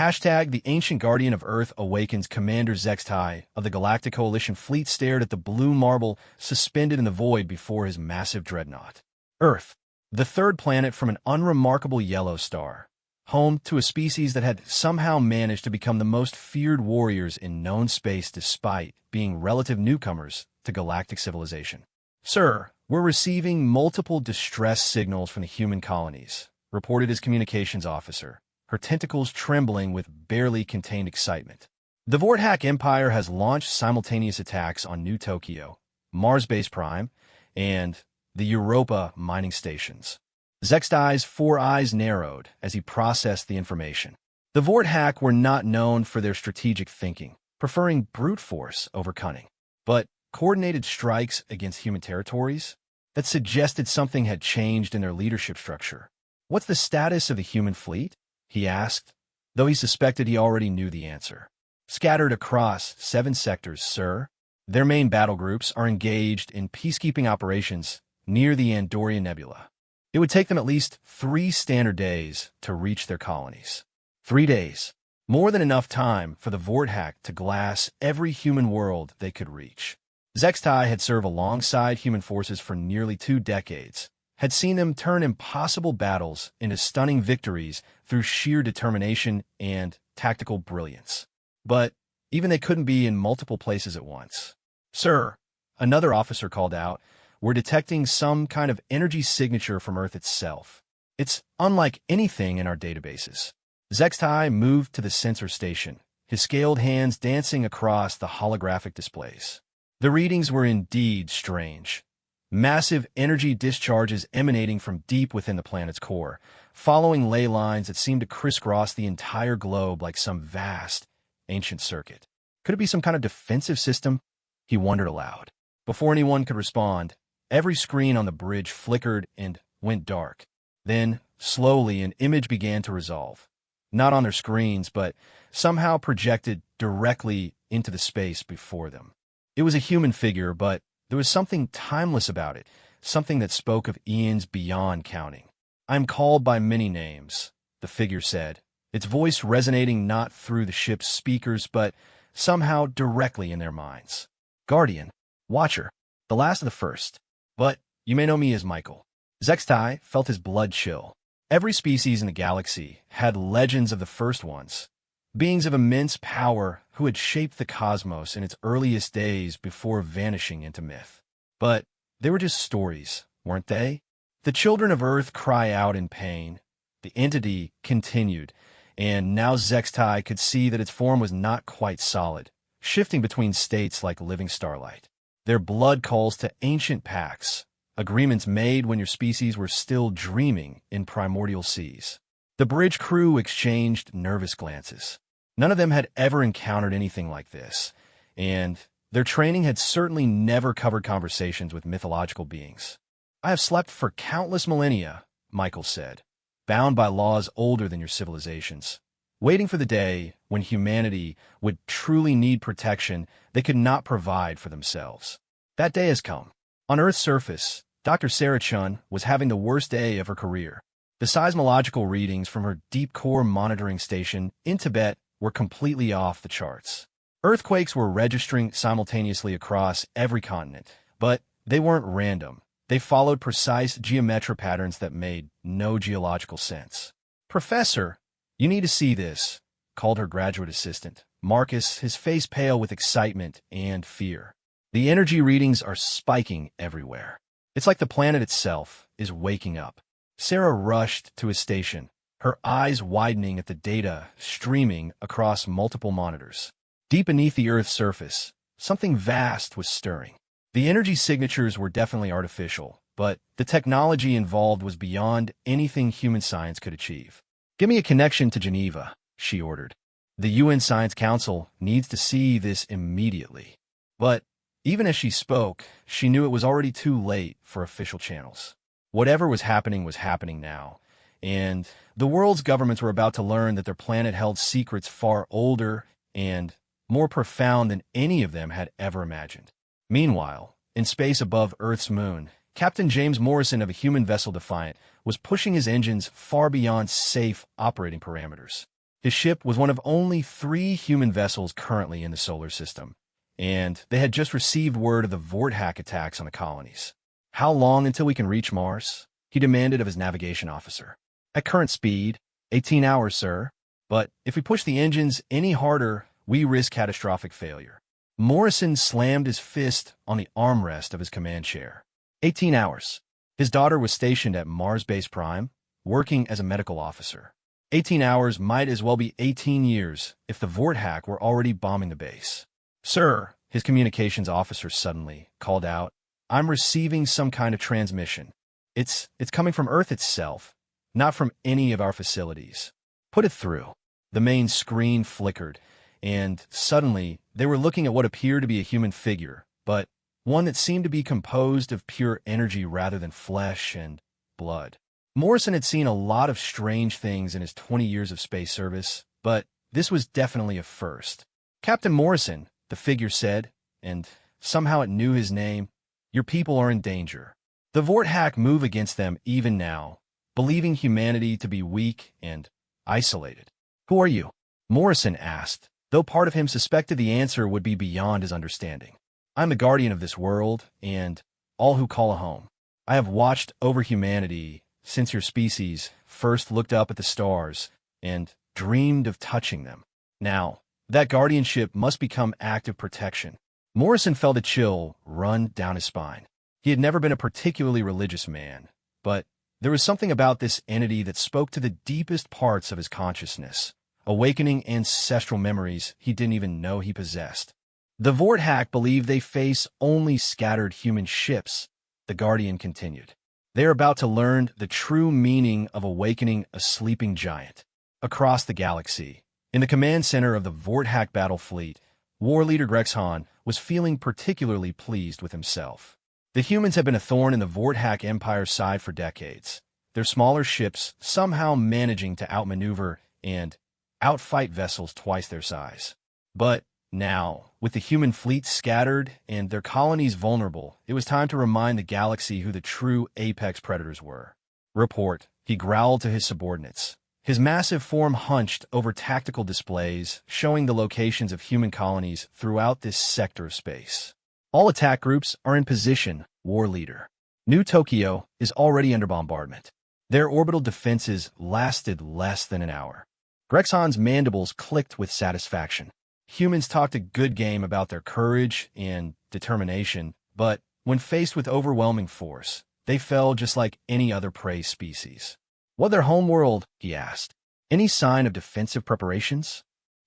Hashtag the ancient guardian of Earth Awakens. Commander Zextai of the Galactic Coalition fleet stared at the blue marble suspended in the void before his massive dreadnought. Earth, the third planet from an unremarkable yellow star, home to a species that had somehow managed to become the most feared warriors in known space despite being relative newcomers to galactic civilization. Sir, we're receiving multiple distress signals from the human colonies, reported his communications officer, her tentacles trembling with barely contained excitement. The Vorthack Empire has launched simultaneous attacks on New Tokyo, Mars Base Prime, and the Europa mining stations. Zextai's four eyes narrowed as he processed the information. The Vorthack were not known for their strategic thinking, preferring brute force over cunning, but coordinated strikes against human territories that suggested something had changed in their leadership structure. What's the status of the human fleet? He asked, though he suspected he already knew the answer. Scattered across 7 sectors, sir. Their main battle groups are engaged in peacekeeping operations near the Andorian Nebula. It would take them at least 3 standard days to reach their colonies. 3 days. More than enough time for the Vorthack to glass every human world they could reach. Zextai had served alongside human forces for nearly 2 decades, had seen them turn impossible battles into stunning victories through sheer determination and tactical brilliance. But even they couldn't be in multiple places at once. Sir, another officer called out, we're detecting some kind of energy signature from Earth itself. It's unlike anything in our databases. Zextai moved to the sensor station, his scaled hands dancing across the holographic displays. The readings were indeed strange. Massive energy discharges emanating from deep within the planet's core, following ley lines that seemed to crisscross the entire globe like some vast, ancient circuit. Could it be some kind of defensive system? He wondered aloud. Before anyone could respond, every screen on the bridge flickered and went dark. Then, slowly, an image began to resolve. Not on their screens, but somehow projected directly into the space before them. It was a human figure, but there was something timeless about it, something that spoke of eons beyond counting. I'm called by many names, the figure said, its voice resonating not through the ship's speakers, but somehow directly in their minds. Guardian, Watcher, the last of the first. But you may know me as Michael. Zextai felt his blood chill. Every species in the galaxy had legends of the first ones, beings of immense power who had shaped the cosmos in its earliest days before vanishing into myth. But they were just stories, weren't they? The children of Earth cry out in pain. The entity continued, and now Zextai could see that its form was not quite solid, shifting between states like living starlight. Their blood calls to ancient pacts, agreements made when your species were still dreaming in primordial seas. The bridge crew exchanged nervous glances. None of them had ever encountered anything like this, and their training had certainly never covered conversations with mythological beings. I have slept for countless millennia, Michael said, bound by laws older than your civilizations, waiting for the day when humanity would truly need protection they could not provide for themselves. That day has come. On Earth's surface, Dr. Sarah Chun was having the worst day of her career. The seismological readings from her deep core monitoring station in Tibet were completely off the charts. Earthquakes were registering simultaneously across every continent, but they weren't random. They followed precise geometric patterns that made no geological sense. Professor, you need to see this, called her graduate assistant, Marcus, his face pale with excitement and fear. The energy readings are spiking everywhere. It's like the planet itself is waking up. Sarah rushed to his station, her eyes widening at the data streaming across multiple monitors. Deep beneath the Earth's surface, something vast was stirring. The energy signatures were definitely artificial, but the technology involved was beyond anything human science could achieve. Give me a connection to Geneva, she ordered. The UN Science Council needs to see this immediately. But even as she spoke, she knew it was already too late for official channels. Whatever was happening now, and the world's governments were about to learn that their planet held secrets far older and more profound than any of them had ever imagined. Meanwhile, in space above Earth's moon, Captain James Morrison of a human vessel Defiant was pushing his engines far beyond safe operating parameters. His ship was one of only 3 human vessels currently in the solar system, and they had just received word of the Vorthack attacks on the colonies. "How long until we can reach Mars?" he demanded of his navigation officer. "At current speed, 18 hours, sir. But if we push the engines any harder, we risk catastrophic failure." Morrison slammed his fist on the armrest of his command chair. 18 hours. His daughter was stationed at Mars Base Prime, working as a medical officer. 18 hours might as well be 18 years if the Vorthack were already bombing the base. "Sir," his communications officer suddenly called out, "I'm receiving some kind of transmission. It's coming from Earth itself, not from any of our facilities. Put it through." The main screen flickered, and suddenly they were looking at what appeared to be a human figure, but one that seemed to be composed of pure energy rather than flesh and blood. Morrison had seen a lot of strange things in his 20 years of space service, but this was definitely a first. "Captain Morrison," the figure said, and somehow it knew his name, "your people are in danger. The Vorthack move against them even now, believing humanity to be weak and isolated." "Who are you?" Morrison asked, though part of him suspected the answer would be beyond his understanding. "I'm the guardian of this world, and all who call it home. I have watched over humanity since your species first looked up at the stars and dreamed of touching them. Now, that guardianship must become active protection." Morrison felt a chill run down his spine. He had never been a particularly religious man, but there was something about this entity that spoke to the deepest parts of his consciousness, awakening ancestral memories he didn't even know he possessed. "The Vorthack believe they face only scattered human ships," the Guardian continued. "They are about to learn the true meaning of awakening a sleeping giant." Across the galaxy, in the command center of the Vorthack battle fleet, war leader Grexhan was feeling particularly pleased with himself. The humans had been a thorn in the Vorthack Empire's side for decades, their smaller ships somehow managing to outmaneuver and outfight vessels twice their size. But now, with the human fleet scattered and their colonies vulnerable, it was time to remind the galaxy who the true apex predators were. "Report," he growled to his subordinates. His massive form hunched over tactical displays, showing the locations of human colonies throughout this sector of space. "All attack groups are in position, War Leader. New Tokyo is already under bombardment." Their orbital defenses lasted less than an hour. Grexhan's mandibles clicked with satisfaction. Humans talked a good game about their courage and determination, but when faced with overwhelming force, they fell just like any other prey species. "What their homeworld?" he asked. "Any sign of defensive preparations?"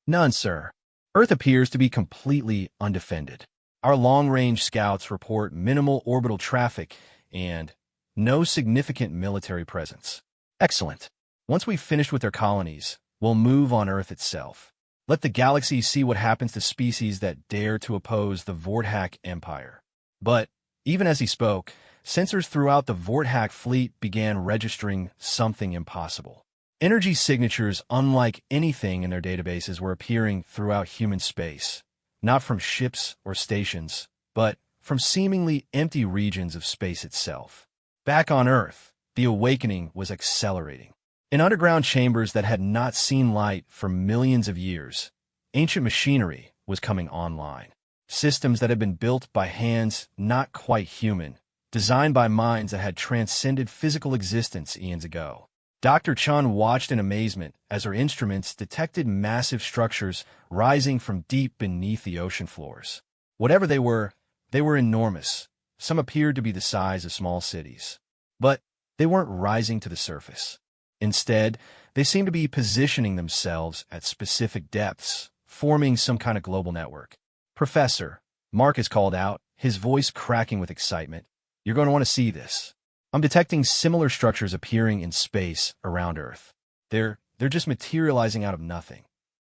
"None, sir. Earth appears to be completely undefended. Our long-range scouts report minimal orbital traffic and no significant military presence." "Excellent. Once we've finished with their colonies, we'll move on Earth itself. Let the galaxy see what happens to species that dare to oppose the Vorthack Empire." But even as he spoke, sensors throughout the Vorthack fleet began registering something impossible. Energy signatures unlike anything in their databases were appearing throughout human space, not from ships or stations, but from seemingly empty regions of space itself. Back on Earth, the awakening was accelerating. In underground chambers that had not seen light for millions of years, ancient machinery was coming online. Systems that had been built by hands not quite human, designed by minds that had transcended physical existence eons ago. Dr. Chun watched in amazement as her instruments detected massive structures rising from deep beneath the ocean floors. Whatever they were enormous. Some appeared to be the size of small cities. But they weren't rising to the surface. Instead, they seemed to be positioning themselves at specific depths, forming some kind of global network. "Professor," Marcus called out, his voice cracking with excitement, "you're going to want to see this. I'm detecting similar structures appearing in space around Earth. They're just materializing out of nothing."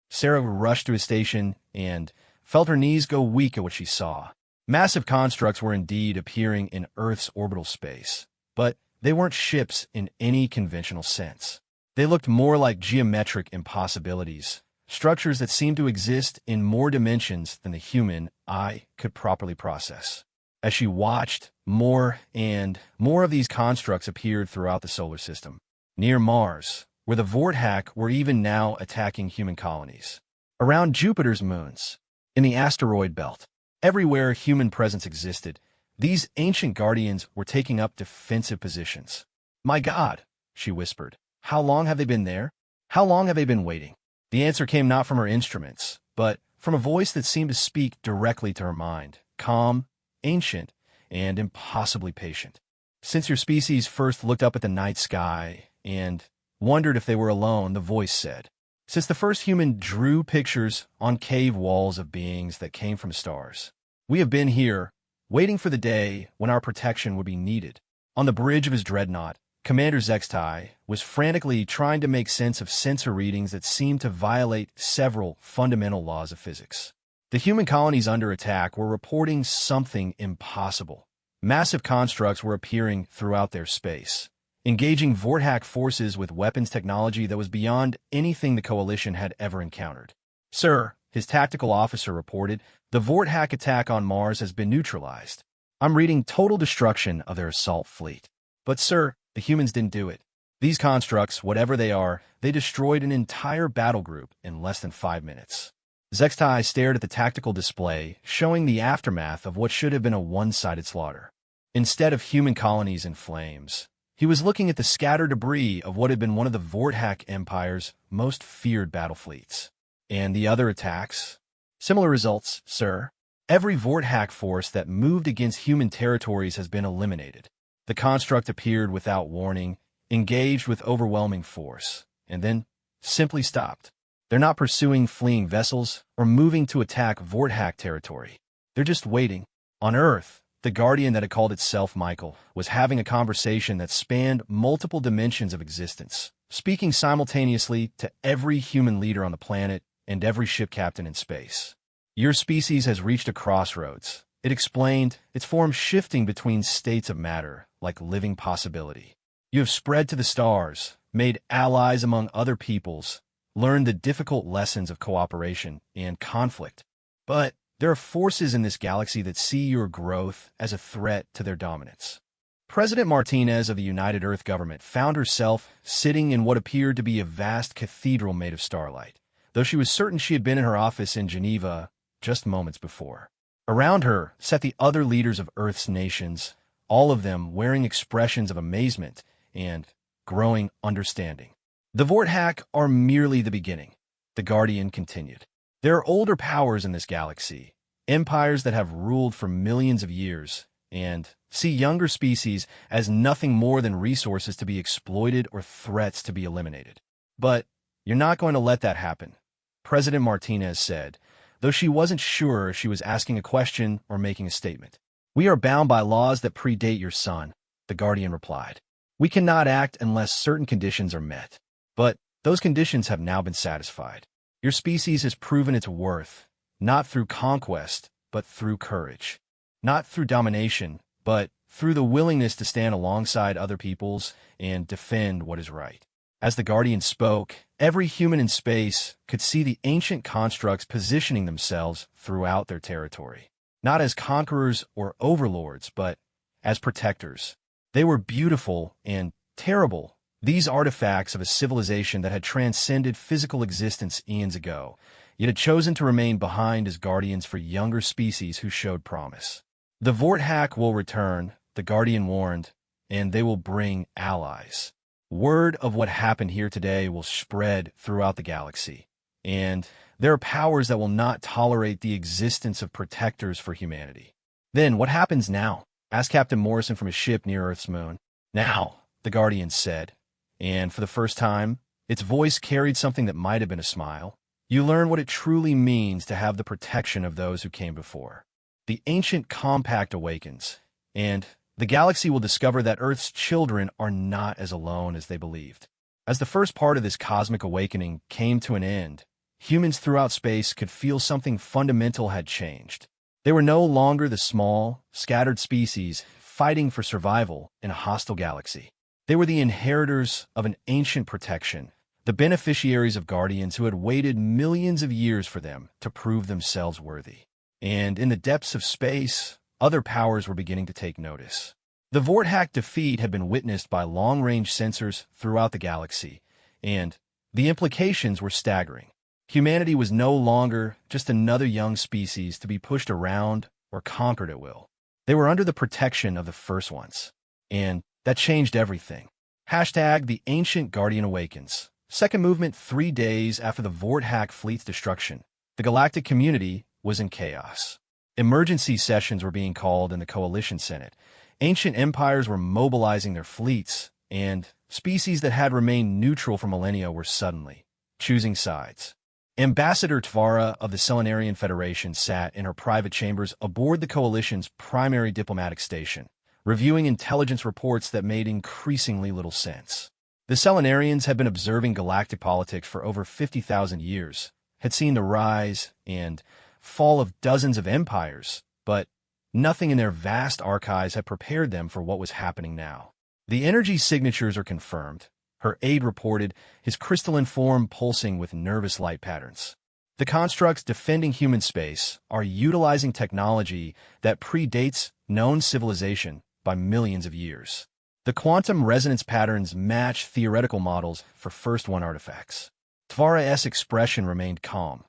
Sarah rushed to his station and felt her knees go weak at what she saw. Massive constructs were indeed appearing in Earth's orbital space, but they weren't ships in any conventional sense. They looked more like geometric impossibilities, structures that seemed to exist in more dimensions than the human eye could properly process. As she watched, more and more of these constructs appeared throughout the solar system. Near Mars, where the Vorthak were even now attacking human colonies. Around Jupiter's moons, in the asteroid belt, everywhere human presence existed, these ancient guardians were taking up defensive positions. "My God," she whispered, "how long have they been there? How long have they been waiting?" The answer came not from her instruments, but from a voice that seemed to speak directly to her mind, calm, ancient, and impossibly patient. "Since your species first looked up at the night sky and wondered if they were alone," the voice said. "Since the first human drew pictures on cave walls of beings that came from stars, we have been here, waiting for the day when our protection would be needed." On the bridge of his dreadnought, Commander Zextai was frantically trying to make sense of sensor readings that seemed to violate several fundamental laws of physics. The human colonies under attack were reporting something impossible. Massive constructs were appearing throughout their space, engaging Vorthak forces with weapons technology that was beyond anything the Coalition had ever encountered. "Sir," his tactical officer reported, "the Vorthak attack on Mars has been neutralized. I'm reading total destruction of their assault fleet." "But sir, the humans didn't do it. These constructs, whatever they are, they destroyed an entire battle group in less than 5 minutes." Zextai stared at the tactical display, showing the aftermath of what should have been a one-sided slaughter. Instead of human colonies in flames, he was looking at the scattered debris of what had been one of the Vorthak Empire's most feared battle fleets. "And the other attacks?" "Similar results, sir. Every Vorthak force that moved against human territories has been eliminated. The construct appeared without warning, engaged with overwhelming force, and then simply stopped. They're not pursuing fleeing vessels or moving to attack Vorthak territory. They're just waiting." On Earth, the Guardian that had called itself Michael was having a conversation that spanned multiple dimensions of existence, speaking simultaneously to every human leader on the planet and every ship captain in space. "Your species has reached a crossroads," it explained, its form shifting between states of matter like living possibility. "You have spread to the stars, made allies among other peoples, learned the difficult lessons of cooperation and conflict. But there are forces in this galaxy that see your growth as a threat to their dominance." President Martinez of the United Earth government found herself sitting in what appeared to be a vast cathedral made of starlight, though she was certain she had been in her office in Geneva just moments before. Around her sat the other leaders of Earth's nations, all of them wearing expressions of amazement and growing understanding. "The Vorthak are merely the beginning," the Guardian continued. "There are older powers in this galaxy, empires that have ruled for millions of years, and see younger species as nothing more than resources to be exploited or threats to be eliminated. But you're not going to let that happen," President Martinez said, though she wasn't sure if she was asking a question or making a statement. "We are bound by laws that predate your son," the Guardian replied. "We cannot act unless certain conditions are met. But those conditions have now been satisfied. Your species has proven its worth, not through conquest, but through courage. Not through domination, but through the willingness to stand alongside other peoples and defend what is right." As the Guardian spoke, every human in space could see the ancient constructs positioning themselves throughout their territory, not as conquerors or overlords, but as protectors. They were beautiful and terrible, these artifacts of a civilization that had transcended physical existence eons ago, yet had chosen to remain behind as guardians for younger species who showed promise. "The Vorthak will return," the Guardian warned, "and they will bring allies. Word of what happened here today will spread throughout the galaxy, and there are powers that will not tolerate the existence of protectors for humanity." "Then what happens now?" asked Captain Morrison from his ship near Earth's moon. "Now," the Guardian said, and for the first time, its voice carried something that might have been a smile, "you learn what it truly means to have the protection of those who came before. The ancient compact awakens, and the galaxy will discover that Earth's children are not as alone as they believed." As the first part of this cosmic awakening came to an end, humans throughout space could feel something fundamental had changed. They were no longer the small, scattered species fighting for survival in a hostile galaxy. They were the inheritors of an ancient protection, the beneficiaries of guardians who had waited millions of years for them to prove themselves worthy. And in the depths of space, other powers were beginning to take notice. The Vorthak defeat had been witnessed by long-range sensors throughout the galaxy, And the implications were staggering. Humanity was no longer just another young species to be pushed around or conquered at will. They were under the protection of the first ones. And that changed everything. Hashtag the Ancient Guardian Awakens. Second movement 3 days after the Vorthak fleet's destruction. The galactic community was in chaos. Emergency sessions were being called in the Coalition Senate. Ancient empires were mobilizing their fleets, and species that had remained neutral for millennia were suddenly choosing sides. Ambassador Tvara of the Selenarian Federation sat in her private chambers aboard the Coalition's primary diplomatic station, reviewing intelligence reports that made increasingly little sense. The Selenarians had been observing galactic politics for over 50,000 years, had seen the rise and fall of dozens of empires, but nothing in their vast archives had prepared them for what was happening now. The energy signatures are confirmed, her aide reported, his crystalline form pulsing with nervous light patterns. The constructs defending human space are utilizing technology that predates known civilization by millions of years. The quantum resonance patterns match theoretical models for First One artifacts. Tvara's expression remained calm,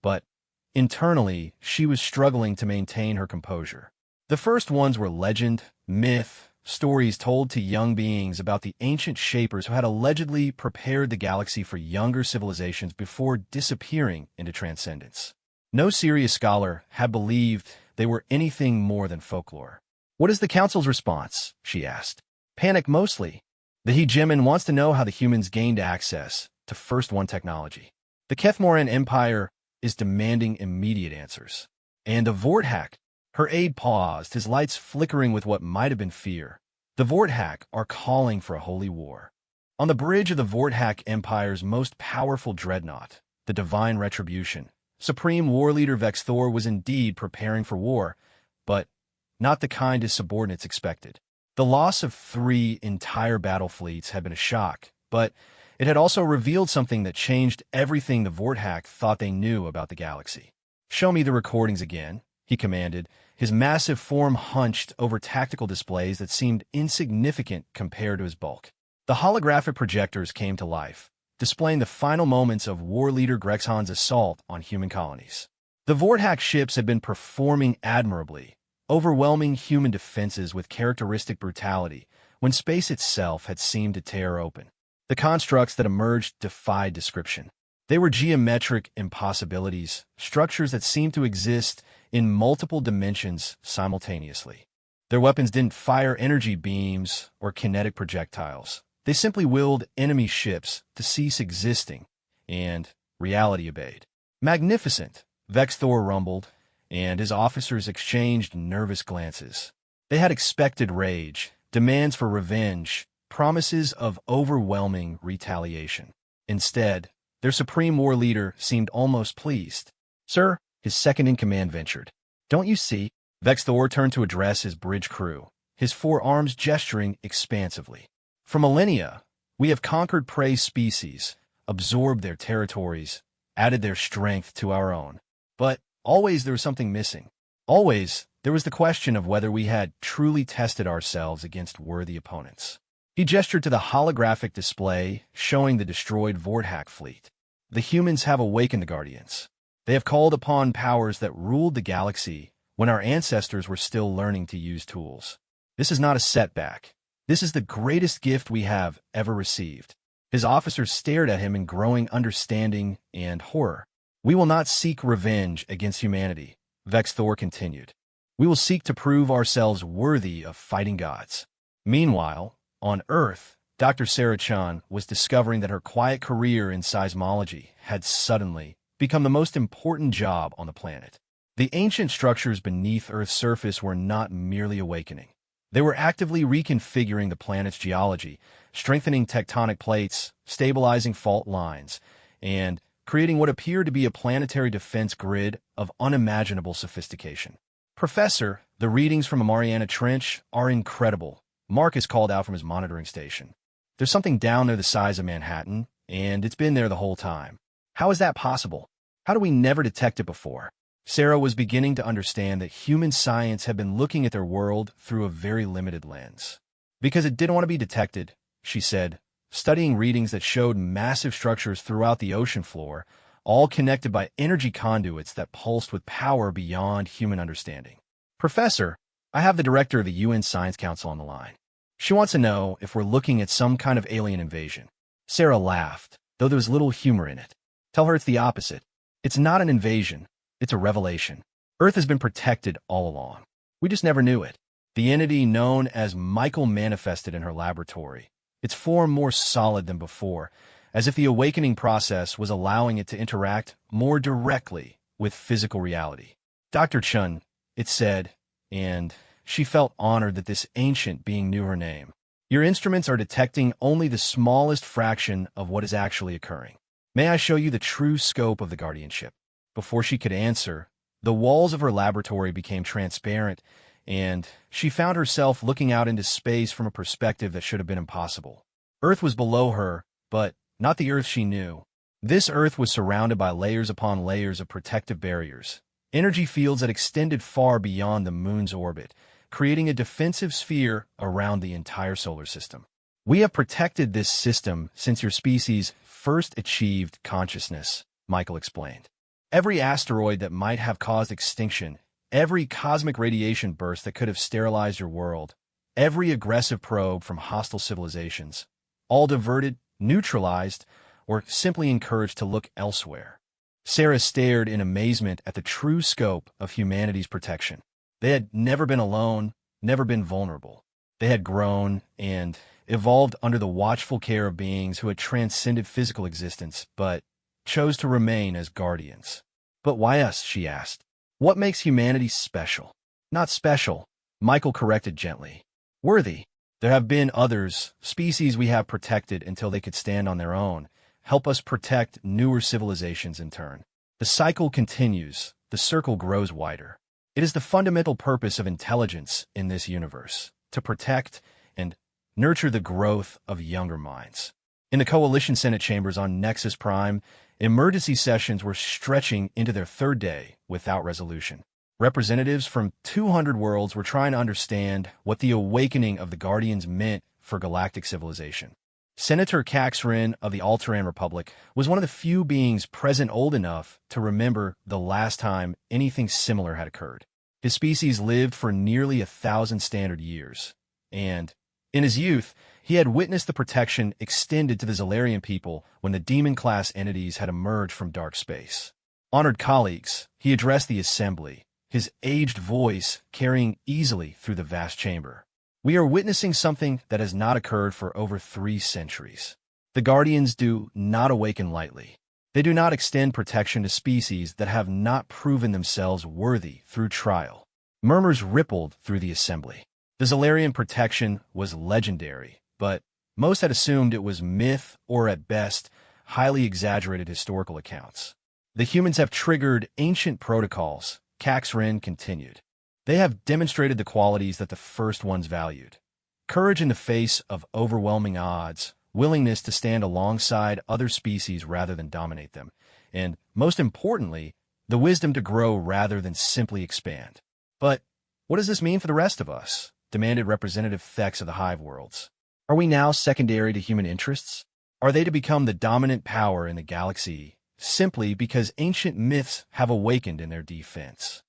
but internally, she was struggling to maintain her composure. The first ones were legend, myth, stories told to young beings about the ancient shapers who had allegedly prepared the galaxy for younger civilizations before disappearing into transcendence. No serious scholar had believed they were anything more than folklore. "What is the Council's response?" she asked. "Panic mostly. The Hegemon wants to know how the humans gained access to First One technology. The Kethmoran Empire is demanding immediate answers. And the Vorthak." Her aide paused, his lights flickering with what might have been fear. "The Vorthak are calling for a holy war." On the bridge of the Vorthak Empire's most powerful dreadnought, the Divine Retribution, Supreme War Leader Vex Thor was indeed preparing for war, but not the kind his subordinates expected. The loss of 3 entire battle fleets had been a shock, but it had also revealed something that changed everything the Vorthak thought they knew about the galaxy. "Show me the recordings again," he commanded, his massive form hunched over tactical displays that seemed insignificant compared to his bulk. The holographic projectors came to life, displaying the final moments of War Leader Grexhan's assault on human colonies. The Vorthak ships had been performing admirably, overwhelming human defenses with characteristic brutality, when space itself had seemed to tear open. The constructs that emerged defied description. They were geometric impossibilities, structures that seemed to exist in multiple dimensions simultaneously. Their weapons didn't fire energy beams or kinetic projectiles. They simply willed enemy ships to cease existing, and reality obeyed. "Magnificent," Vex Thor rumbled, and his officers exchanged nervous glances. They had expected rage, demands for revenge, promises of overwhelming retaliation. Instead, their supreme war leader seemed almost pleased. "Sir," his second-in-command ventured. "Don't you see?" Vex Thor turned to address his bridge crew, his 4 arms gesturing expansively. "For millennia, we have conquered prey species, absorbed their territories, added their strength to our own. But always there was something missing. Always there was the question of whether we had truly tested ourselves against worthy opponents." He gestured to the holographic display showing the destroyed Vorthak fleet. "The humans have awakened the Guardians. They have called upon powers that ruled the galaxy when our ancestors were still learning to use tools. This is not a setback. This is the greatest gift we have ever received." His officers stared at him in growing understanding and horror. "We will not seek revenge against humanity," Vex Thor continued. "We will seek to prove ourselves worthy of fighting gods." Meanwhile, on Earth, Dr. Sarah Chan was discovering that her quiet career in seismology had suddenly become the most important job on the planet. The ancient structures beneath Earth's surface were not merely awakening. They were actively reconfiguring the planet's geology, strengthening tectonic plates, stabilizing fault lines, and creating what appeared to be a planetary defense grid of unimaginable sophistication. "Professor, the readings from a Mariana Trench are incredible," Marcus called out from his monitoring station. "There's something down there the size of Manhattan, and it's been there the whole time. How is that possible? How do we never detect it before?" Sarah was beginning to understand that human science had been looking at their world through a very limited lens. "Because it didn't want to be detected," she said, studying readings that showed massive structures throughout the ocean floor, all connected by energy conduits that pulsed with power beyond human understanding. Professor, I have the director of the UN Science Council on the line. She wants to know if we're looking at some kind of alien invasion. Sarah laughed, though there was little humor in it. Tell her it's the opposite. It's not an invasion. It's a revelation. Earth has been protected all along. We just never knew it. The entity known as Michael manifested in her laboratory. Its form more solid than before, as if the awakening process was allowing it to interact more directly with physical reality. Dr. Chun, it said, and she felt honored that this ancient being knew her name. Your instruments are detecting only the smallest fraction of what is actually occurring. May I show you the true scope of the guardianship? Before she could answer, the walls of her laboratory became transparent, and she found herself looking out into space from a perspective that should have been impossible. Earth was below her, but not the Earth she knew. This Earth was surrounded by layers upon layers of protective barriers, energy fields that extended far beyond the moon's orbit, creating a defensive sphere around the entire solar system. We have protected this system since your species first achieved consciousness, Michael explained. Every asteroid that might have caused extinction, every cosmic radiation burst that could have sterilized your world, every aggressive probe from hostile civilizations, all diverted, neutralized, or simply encouraged to look elsewhere. Sarah stared in amazement at the true scope of humanity's protection. They had never been alone, never been vulnerable. They had grown and evolved under the watchful care of beings who had transcended physical existence, but chose to remain as guardians. But why us, she asked. What makes humanity special? Not special, Michael corrected gently. Worthy. There have been others, species we have protected until they could stand on their own, help us protect newer civilizations in turn. The cycle continues, the circle grows wider. It is the fundamental purpose of intelligence in this universe, to protect and nurture the growth of younger minds. In the Coalition Senate chambers on Nexus Prime, emergency sessions were stretching into their third day without resolution. Representatives from 200 worlds were trying to understand what the awakening of the Guardians meant for galactic civilization. Senator Caxrin of the Alteran Republic was one of the few beings present old enough to remember the last time anything similar had occurred. His species lived for nearly 1,000 standard years, and in his youth, he had witnessed the protection extended to the Zalarian people when the demon-class entities had emerged from dark space. Honored colleagues, he addressed the assembly, his aged voice carrying easily through the vast chamber. We are witnessing something that has not occurred for over 3 centuries. The Guardians do not awaken lightly. They do not extend protection to species that have not proven themselves worthy through trial. Murmurs rippled through the assembly. The Zalarian protection was legendary, but most had assumed it was myth or, at best, highly exaggerated historical accounts. The humans have triggered ancient protocols, Caxrin continued. They have demonstrated the qualities that the first ones valued. Courage in the face of overwhelming odds, willingness to stand alongside other species rather than dominate them, and, most importantly, the wisdom to grow rather than simply expand. But what does this mean for the rest of us? Demanded Representative Thex of the Hive Worlds. Are we now secondary to human interests? Are they to become the dominant power in the galaxy simply because ancient myths have awakened in their defense?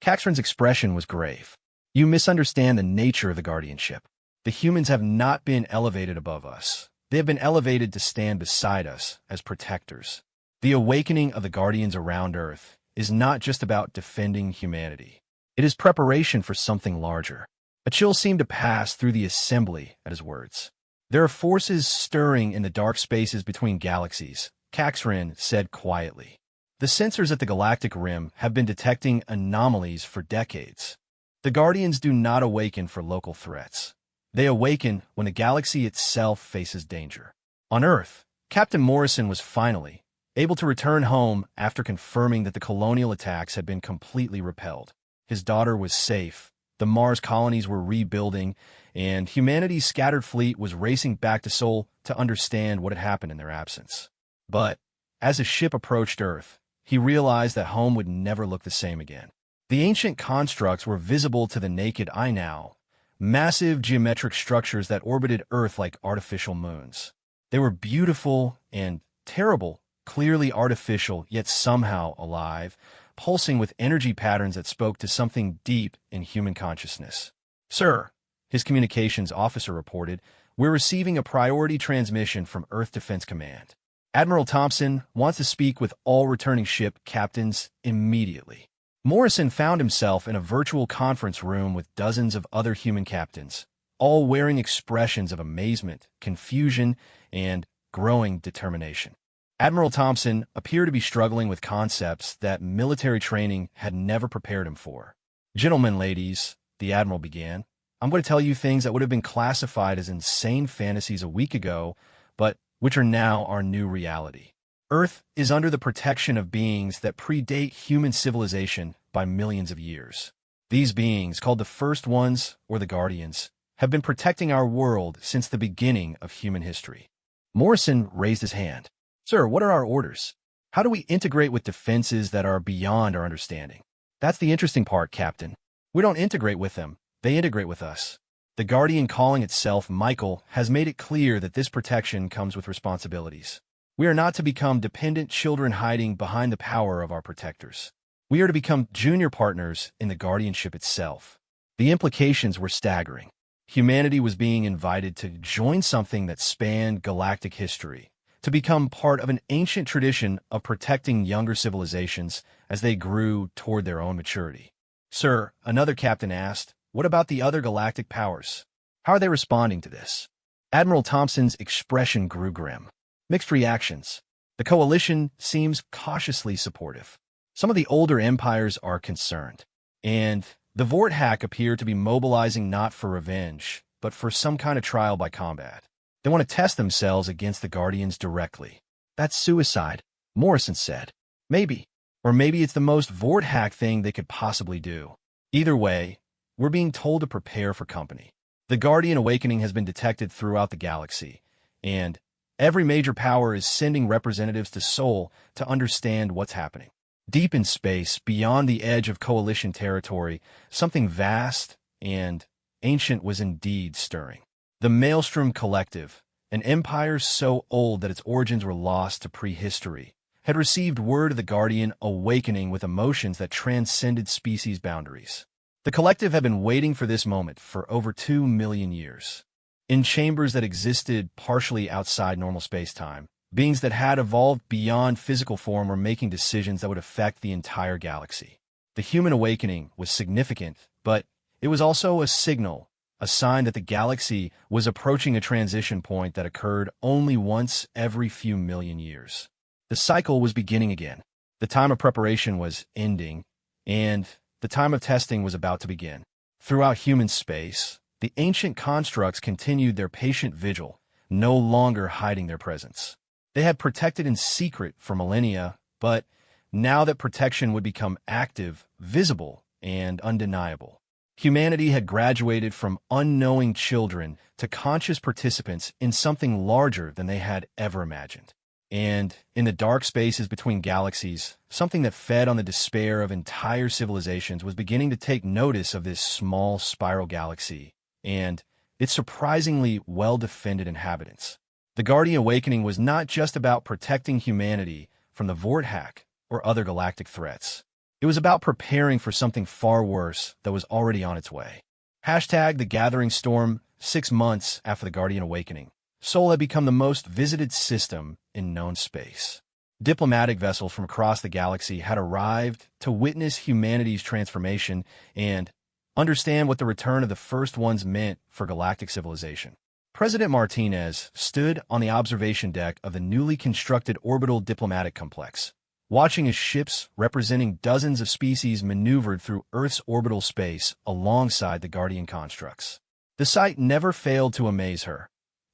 Caxrin's expression was grave. You misunderstand the nature of the guardianship. The humans have not been elevated above us. They have been elevated to stand beside us as protectors. The awakening of the guardians around Earth is not just about defending humanity. It is preparation for something larger. A chill seemed to pass through the assembly at his words. There are forces stirring in the dark spaces between galaxies, Caxrin said quietly. The sensors at the galactic rim have been detecting anomalies for decades. The Guardians do not awaken for local threats. They awaken when the galaxy itself faces danger. On Earth, Captain Morrison was finally able to return home after confirming that the colonial attacks had been completely repelled. His daughter was safe, the Mars colonies were rebuilding, and humanity's scattered fleet was racing back to Sol to understand what had happened in their absence. But as his ship approached Earth, he realized that home would never look the same again. The ancient constructs were visible to the naked eye now, massive geometric structures that orbited Earth like artificial moons. They were beautiful and terrible, clearly artificial, yet somehow alive, pulsing with energy patterns that spoke to something deep in human consciousness. "Sir," his communications officer reported, "we're receiving a priority transmission from Earth Defense Command. Admiral Thompson wants to speak with all returning ship captains immediately." Morrison found himself in a virtual conference room with dozens of other human captains, all wearing expressions of amazement, confusion, and growing determination. Admiral Thompson appeared to be struggling with concepts that military training had never prepared him for. "Gentlemen, ladies," the Admiral began, "I'm going to tell you things that would have been classified as insane fantasies a week ago, but which are now our new reality. Earth is under the protection of beings that predate human civilization by millions of years. These beings, called the First Ones or the Guardians, have been protecting our world since the beginning of human history." Morrison raised his hand. "Sir, what are our orders? How do we integrate with defenses that are beyond our understanding?" "That's the interesting part, Captain. We don't integrate with them. They integrate with us. The Guardian, calling itself Michael, has made it clear that this protection comes with responsibilities. We are not to become dependent children hiding behind the power of our protectors. We are to become junior partners in the guardianship itself." The implications were staggering. Humanity was being invited to join something that spanned galactic history, to become part of an ancient tradition of protecting younger civilizations as they grew toward their own maturity. "Sir," another captain asked, "what about the other galactic powers? How are they responding to this?" Admiral Thompson's expression grew grim. "Mixed reactions. The coalition seems cautiously supportive. Some of the older empires are concerned. And the Vorthack appear to be mobilizing not for revenge, but for some kind of trial by combat. They want to test themselves against the Guardians directly." "That's suicide," Morrison said. "Maybe. Or maybe it's the most Vorthack thing they could possibly do. Either way, we're being told to prepare for company. The Guardian awakening has been detected throughout the galaxy, and every major power is sending representatives to Sol to understand what's happening. Deep in space, beyond the edge of Coalition territory, something vast and ancient was indeed stirring. The Maelstrom Collective, an empire so old that its origins were lost to prehistory, had received word of the Guardian awakening with emotions that transcended species boundaries. The Collective had been waiting for this moment for over 2 million years. In chambers that existed partially outside normal space-time, beings that had evolved beyond physical form were making decisions that would affect the entire galaxy. The human awakening was significant, but it was also a signal, a sign that the galaxy was approaching a transition point that occurred only once every few million years. The cycle was beginning again. The time of preparation was ending, and the time of testing was about to begin. Throughout human space, the ancient constructs continued their patient vigil, no longer hiding their presence. They had protected in secret for millennia, but now that protection would become active, visible, and undeniable. Humanity had graduated from unknowing children to conscious participants in something larger than they had ever imagined. And in the dark spaces between galaxies, something that fed on the despair of entire civilizations was beginning to take notice of this small spiral galaxy and its surprisingly well-defended inhabitants. The Guardian Awakening was not just about protecting humanity from the Vorthack or other galactic threats. It was about preparing for something far worse that was already on its way. Hashtag The Gathering Storm. 6 months after the Guardian Awakening, Sol had become the most visited system in known space. Diplomatic vessels from across the galaxy had arrived to witness humanity's transformation and understand what the return of the First Ones meant for galactic civilization. President Martinez stood on the observation deck of the newly constructed orbital diplomatic complex, watching as ships representing dozens of species maneuvered through Earth's orbital space alongside the Guardian constructs. The sight never failed to amaze her.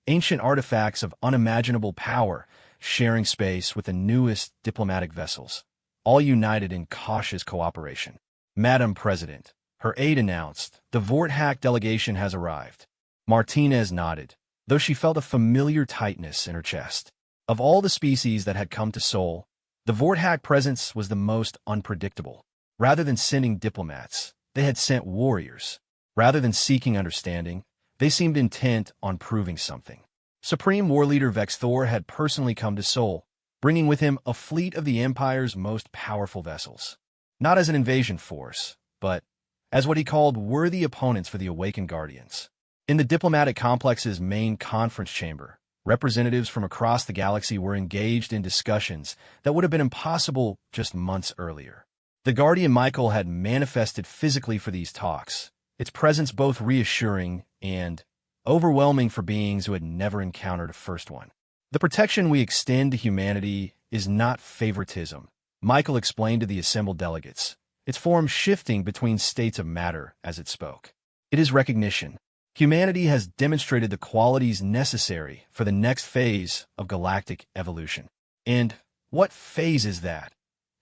Ancient artifacts of unimaginable power sharing space with the newest diplomatic vessels, all united in cautious cooperation. "Madam President," her aide announced, "the Vorthack delegation has arrived." Martinez nodded, though she felt a familiar tightness in her chest. Of all the species that had come to Sol, the Vorthack presence was the most unpredictable. Rather than sending diplomats, they had sent warriors. Rather than seeking understanding, they seemed intent on proving something. Supreme War Leader Vex Thor had personally come to Seoul, bringing with him a fleet of the Empire's most powerful vessels. Not as an invasion force, but as what he called worthy opponents for the Awakened Guardians. In the diplomatic complex's main conference chamber, representatives from across the galaxy were engaged in discussions that would have been impossible just months earlier. The Guardian Michael had manifested physically for these talks, its presence both reassuring and overwhelming for beings who had never encountered a first one. The protection we extend to humanity is not favoritism, Michael explained to the assembled delegates, its form shifting between states of matter as it spoke. It is recognition. Humanity has demonstrated the qualities necessary for the next phase of galactic evolution. And what phase is that?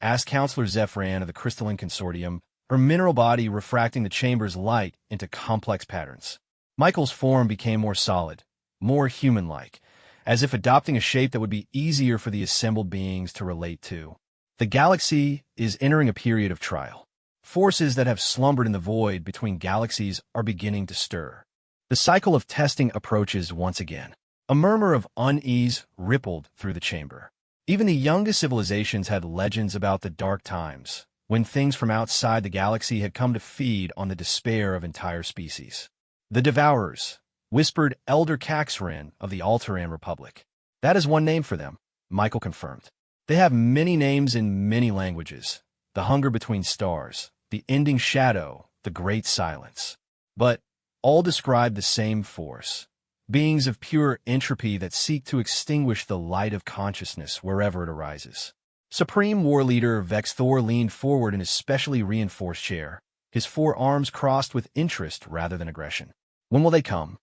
Asked Counselor Zephyran of the Crystalline Consortium, her mineral body refracting the chamber's light into complex patterns. Michael's form became more solid, more human-like, as if adopting a shape that would be easier for the assembled beings to relate to. The galaxy is entering a period of trial. Forces that have slumbered in the void between galaxies are beginning to stir. The cycle of testing approaches once again. A murmur of unease rippled through the chamber. Even the youngest civilizations had legends about the dark times, when things from outside the galaxy had come to feed on the despair of entire species. The Devourers, whispered Elder Caxrin of the Altaran Republic. That is one name for them, Michael confirmed. They have many names in many languages. The hunger between stars, the ending shadow, the great silence. But all describe the same force, beings of pure entropy that seek to extinguish the light of consciousness wherever it arises. Supreme War Leader Vex Thor leaned forward in his specially reinforced chair, his four arms crossed with interest rather than aggression. When will they come?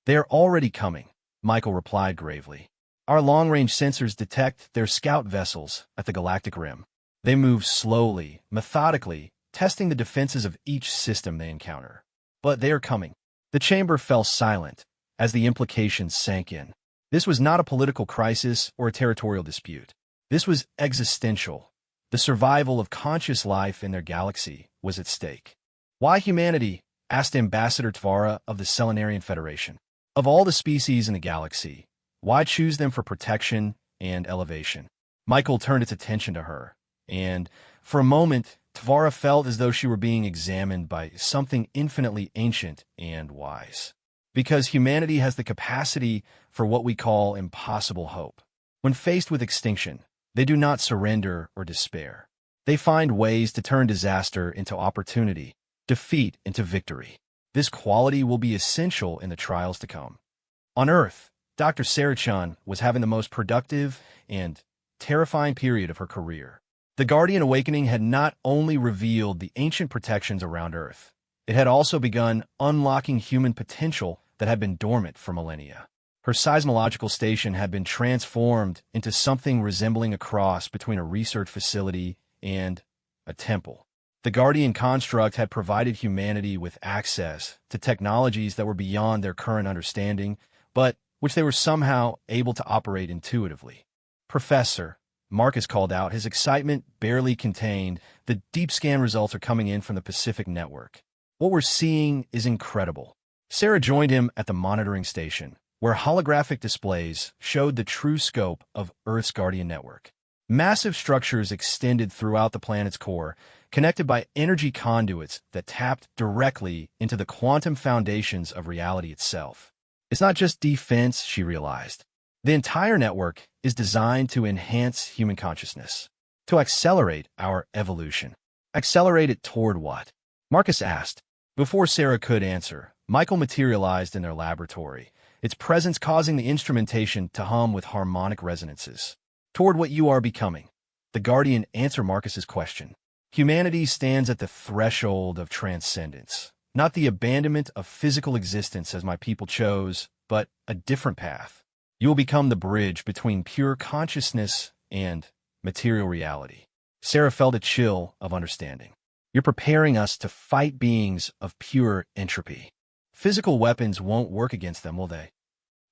They are already coming, Michael replied gravely. Our long-range sensors detect their scout vessels at the galactic rim. They move slowly, methodically, testing the defenses of each system they encounter. But they are coming. The chamber fell silent as the implications sank in. This was not a political crisis or a territorial dispute. This was existential. The survival of conscious life in their galaxy was at stake. Why humanity? Asked Ambassador Tvara of the Selenarian Federation. Of all the species in the galaxy, why choose them for protection and elevation? Michael turned its attention to her, and for a moment, Tvara felt as though she were being examined by something infinitely ancient and wise. Because humanity has the capacity for what we call impossible hope. When faced with extinction, they do not surrender or despair. They find ways to turn disaster into opportunity, defeat into victory. This quality will be essential in the trials to come. On Earth, Dr. Sarachan was having the most productive and terrifying period of her career. The Guardian Awakening had not only revealed the ancient protections around Earth, it had also begun unlocking human potential that had been dormant for millennia. Her seismological station had been transformed into something resembling a cross between a research facility and a temple. The Guardian construct had provided humanity with access to technologies that were beyond their current understanding, but which they were somehow able to operate intuitively. Professor, Marcus called out, his excitement barely contained. The deep scan results are coming in from the Pacific Network. What we're seeing is incredible. Sarah joined him at the monitoring station, where holographic displays showed the true scope of Earth's Guardian Network. Massive structures extended throughout the planet's core, connected by energy conduits that tapped directly into the quantum foundations of reality itself. It's not just defense, she realized. The entire network is designed to enhance human consciousness, to accelerate our evolution. Accelerate it toward what? Marcus asked. Before Sarah could answer, Michael materialized in their laboratory, its presence causing the instrumentation to hum with harmonic resonances. Toward what you are becoming. The Guardian answered Marcus's question. Humanity stands at the threshold of transcendence, not the abandonment of physical existence as my people chose, but a different path. You will become the bridge between pure consciousness and material reality. Sarah felt a chill of understanding. You're preparing us to fight beings of pure entropy. Physical weapons won't work against them, will they?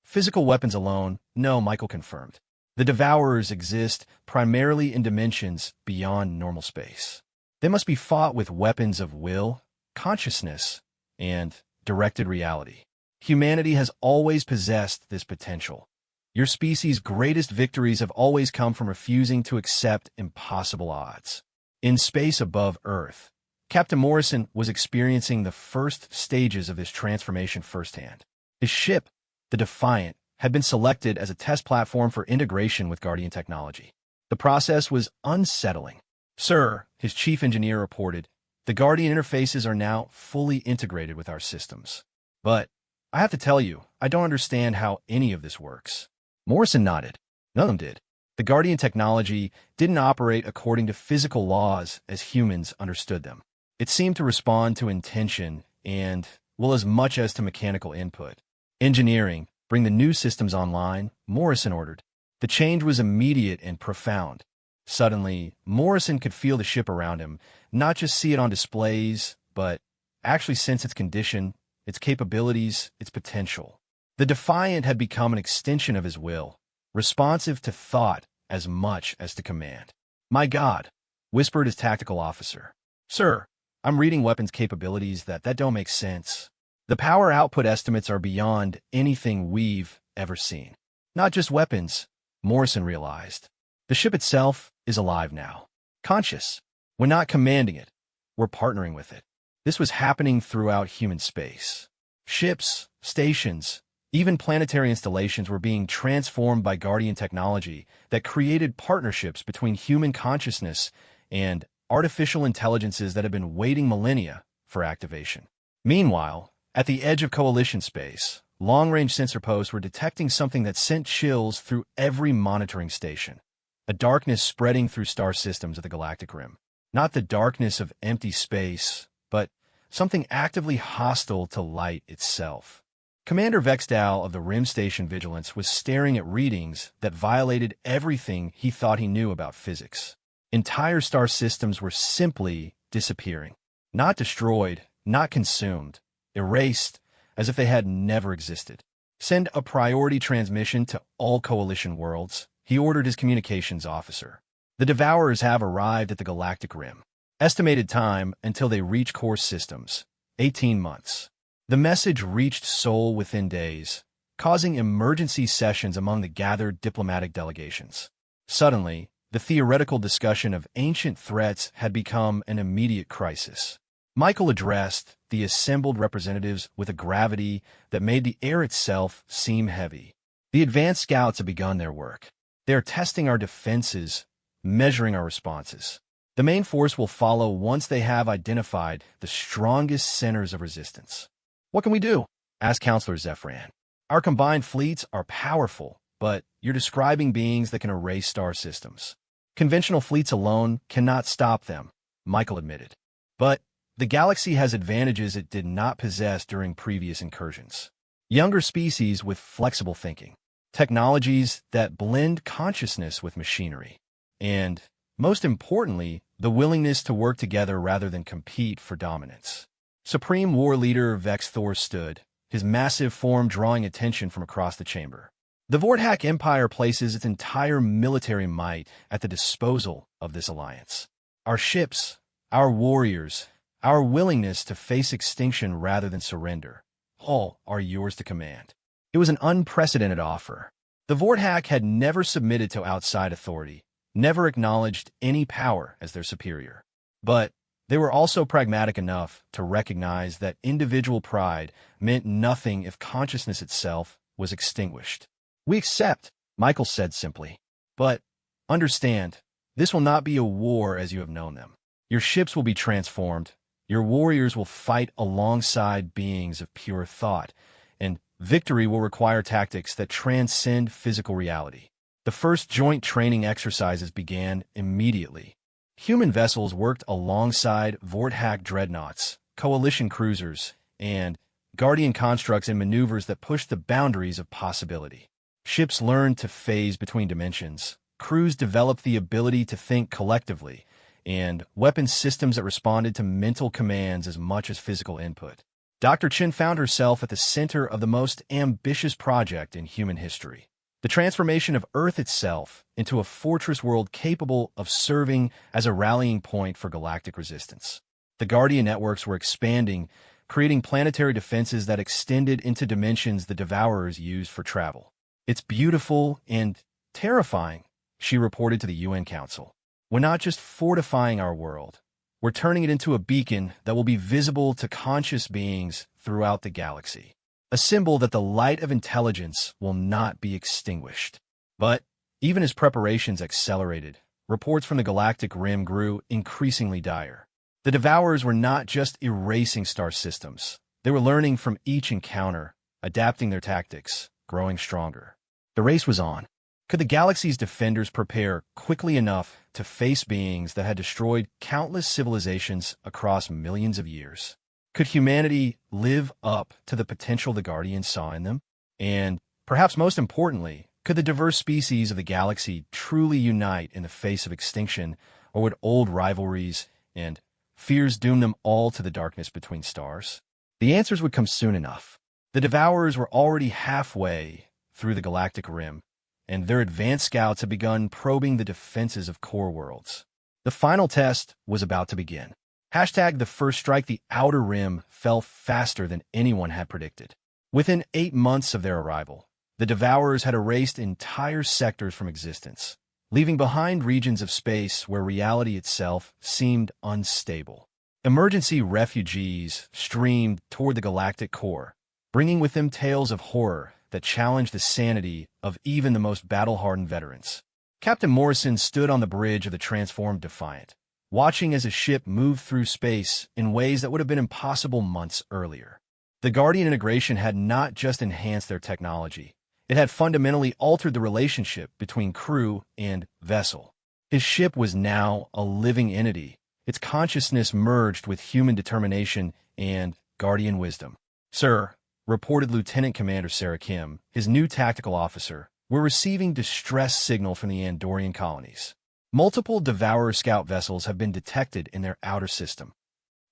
Physical weapons alone, no, Michael confirmed. The Devourers exist primarily in dimensions beyond normal space. They must be fought with weapons of will, consciousness, and directed reality. Humanity has always possessed this potential. Your species' greatest victories have always come from refusing to accept impossible odds. In space above Earth, Captain Morrison was experiencing the first stages of this transformation firsthand. His ship, the Defiant, had been selected as a test platform for integration with Guardian technology. The process was unsettling. "Sir," his chief engineer reported, "the Guardian interfaces are now fully integrated with our systems. But I have to tell you, I don't understand how any of this works." Morrison nodded. None of them did. The Guardian technology didn't operate according to physical laws as humans understood them. It seemed to respond to intention and, well, as much as to mechanical input. "Engineering, bring the new systems online," Morrison ordered. The change was immediate and profound. Suddenly, Morrison could feel the ship around him, not just see it on displays, but actually sense its condition, its capabilities, its potential. The Defiant had become an extension of his will, responsive to thought as much as to command. "My God," whispered his tactical officer. "Sir, I'm reading weapons capabilities that don't make sense. The power output estimates are beyond anything we've ever seen." Not just weapons, Morrison realized. The ship itself is alive now. Conscious. We're not commanding it. We're partnering with it. This was happening throughout human space. Ships, stations, even planetary installations were being transformed by Guardian technology that created partnerships between human consciousness and artificial intelligences that have been waiting millennia for activation. Meanwhile, at the edge of Coalition space, long-range sensor posts were detecting something that sent chills through every monitoring station. A darkness spreading through star systems of the galactic rim. Not the darkness of empty space, but something actively hostile to light itself. Commander Vexdal of the Rim Station Vigilance was staring at readings that violated everything he thought he knew about physics. Entire star systems were simply disappearing. Not destroyed, not consumed, erased, as if they had never existed. "Send a priority transmission to all Coalition worlds," he ordered his communications officer. "The Devourers have arrived at the galactic rim. Estimated time until they reach core systems, 18 months. The message reached Sol within days, causing emergency sessions among the gathered diplomatic delegations. Suddenly, the theoretical discussion of ancient threats had become an immediate crisis. Michael addressed the assembled representatives with a gravity that made the air itself seem heavy. "The advanced scouts have begun their work. They are testing our defenses, measuring our responses. The main force will follow once they have identified the strongest centers of resistance." "What can we do?" asked Counselor Zephyran. "Our combined fleets are powerful, but you're describing beings that can erase star systems. Conventional fleets alone cannot stop them," Michael admitted. "But the galaxy has advantages it did not possess during previous incursions. Younger species with flexible thinking, technologies that blend consciousness with machinery, and, most importantly, the willingness to work together rather than compete for dominance." Supreme War Leader Vex Thor stood, his massive form drawing attention from across the chamber. "The Vorthak Empire places its entire military might at the disposal of this alliance. Our ships, our warriors, our willingness to face extinction rather than surrender, all are yours to command." It was an unprecedented offer. The Vorthak had never submitted to outside authority, never acknowledged any power as their superior. But they were also pragmatic enough to recognize that individual pride meant nothing if consciousness itself was extinguished. "We accept," Michael said simply. "But understand, this will not be a war as you have known them. Your ships will be transformed, your warriors will fight alongside beings of pure thought, and victory will require tactics that transcend physical reality." The first joint training exercises began immediately. Human vessels worked alongside Vorthak dreadnoughts, coalition cruisers, and Guardian constructs in maneuvers that pushed the boundaries of possibility. Ships learned to phase between dimensions, crews developed the ability to think collectively, and weapons systems that responded to mental commands as much as physical input. Dr. Chen found herself at the center of the most ambitious project in human history. The transformation of Earth itself into a fortress world capable of serving as a rallying point for galactic resistance. The Guardian networks were expanding, creating planetary defenses that extended into dimensions the Devourers used for travel. "It's beautiful and terrifying," she reported to the UN Council. "We're not just fortifying our world. We're turning it into a beacon that will be visible to conscious beings throughout the galaxy. A symbol that the light of intelligence will not be extinguished." But even as preparations accelerated, reports from the galactic rim grew increasingly dire. The Devourers were not just erasing star systems. They were learning from each encounter, adapting their tactics, growing stronger. The race was on. Could the galaxy's defenders prepare quickly enough to face beings that had destroyed countless civilizations across millions of years? Could humanity live up to the potential the Guardians saw in them? And, perhaps most importantly, could the diverse species of the galaxy truly unite in the face of extinction, or would old rivalries and fears doom them all to the darkness between stars? The answers would come soon enough. The Devourers were already halfway through the galactic rim, and their advanced scouts had begun probing the defenses of core worlds. The final test was about to begin. The first strike, the outer rim fell faster than anyone had predicted. Within 8 months of their arrival, the Devourers had erased entire sectors from existence, leaving behind regions of space where reality itself seemed unstable. Emergency refugees streamed toward the galactic core, bringing with them tales of horror that challenged the sanity of even the most battle-hardened veterans. Captain Morrison stood on the bridge of the transformed Defiant, watching as his ship moved through space in ways that would have been impossible months earlier. The Guardian integration had not just enhanced their technology, it had fundamentally altered the relationship between crew and vessel. His ship was now a living entity, its consciousness merged with human determination and Guardian wisdom. "Sir," reported Lieutenant Commander Sarah Kim, his new tactical officer, "we're receiving distress signal from the Andorian colonies. Multiple Devourer scout vessels have been detected in their outer system."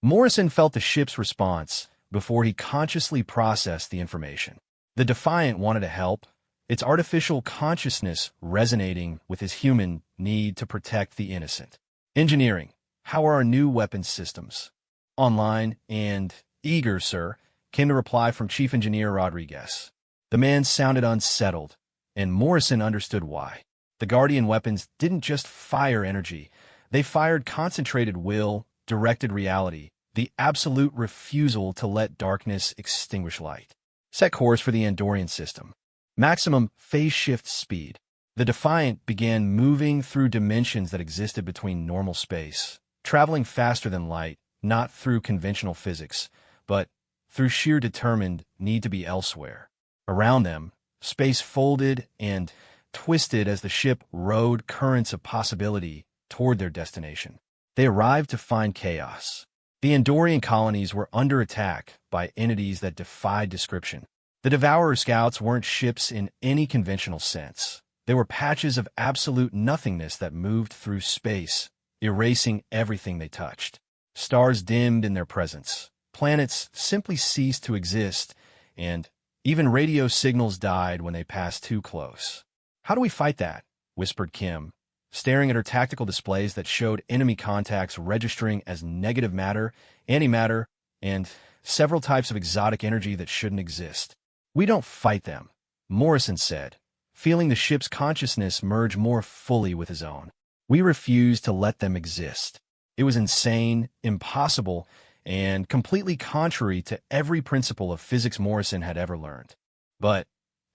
Morrison felt the ship's response before he consciously processed the information. The Defiant wanted to help, its artificial consciousness resonating with his human need to protect the innocent. "Engineering, how are our new weapons systems?" "Online and eager, sir," came the reply from Chief Engineer Rodriguez. The man sounded unsettled, and Morrison understood why. The Guardian weapons didn't just fire energy, they fired concentrated will, directed reality, the absolute refusal to let darkness extinguish light. "Set course for the Andorian system. Maximum phase shift speed." The Defiant began moving through dimensions that existed between normal space, traveling faster than light, not through conventional physics, but through sheer determined need to be elsewhere. Around them, space folded and twisted as the ship rode currents of possibility toward their destination. They arrived to find chaos. The Andorian colonies were under attack by entities that defied description. The Devourer scouts weren't ships in any conventional sense. They were patches of absolute nothingness that moved through space, erasing everything they touched. Stars dimmed in their presence. Planets simply ceased to exist, and even radio signals died when they passed too close. "How do we fight that?" whispered Kim, staring at her tactical displays that showed enemy contacts registering as negative matter, antimatter, and several types of exotic energy that shouldn't exist. "We don't fight them," Morrison said, feeling the ship's consciousness merge more fully with his own. "We refuse to let them exist." It was insane, impossible, and completely contrary to every principle of physics Morrison had ever learned. But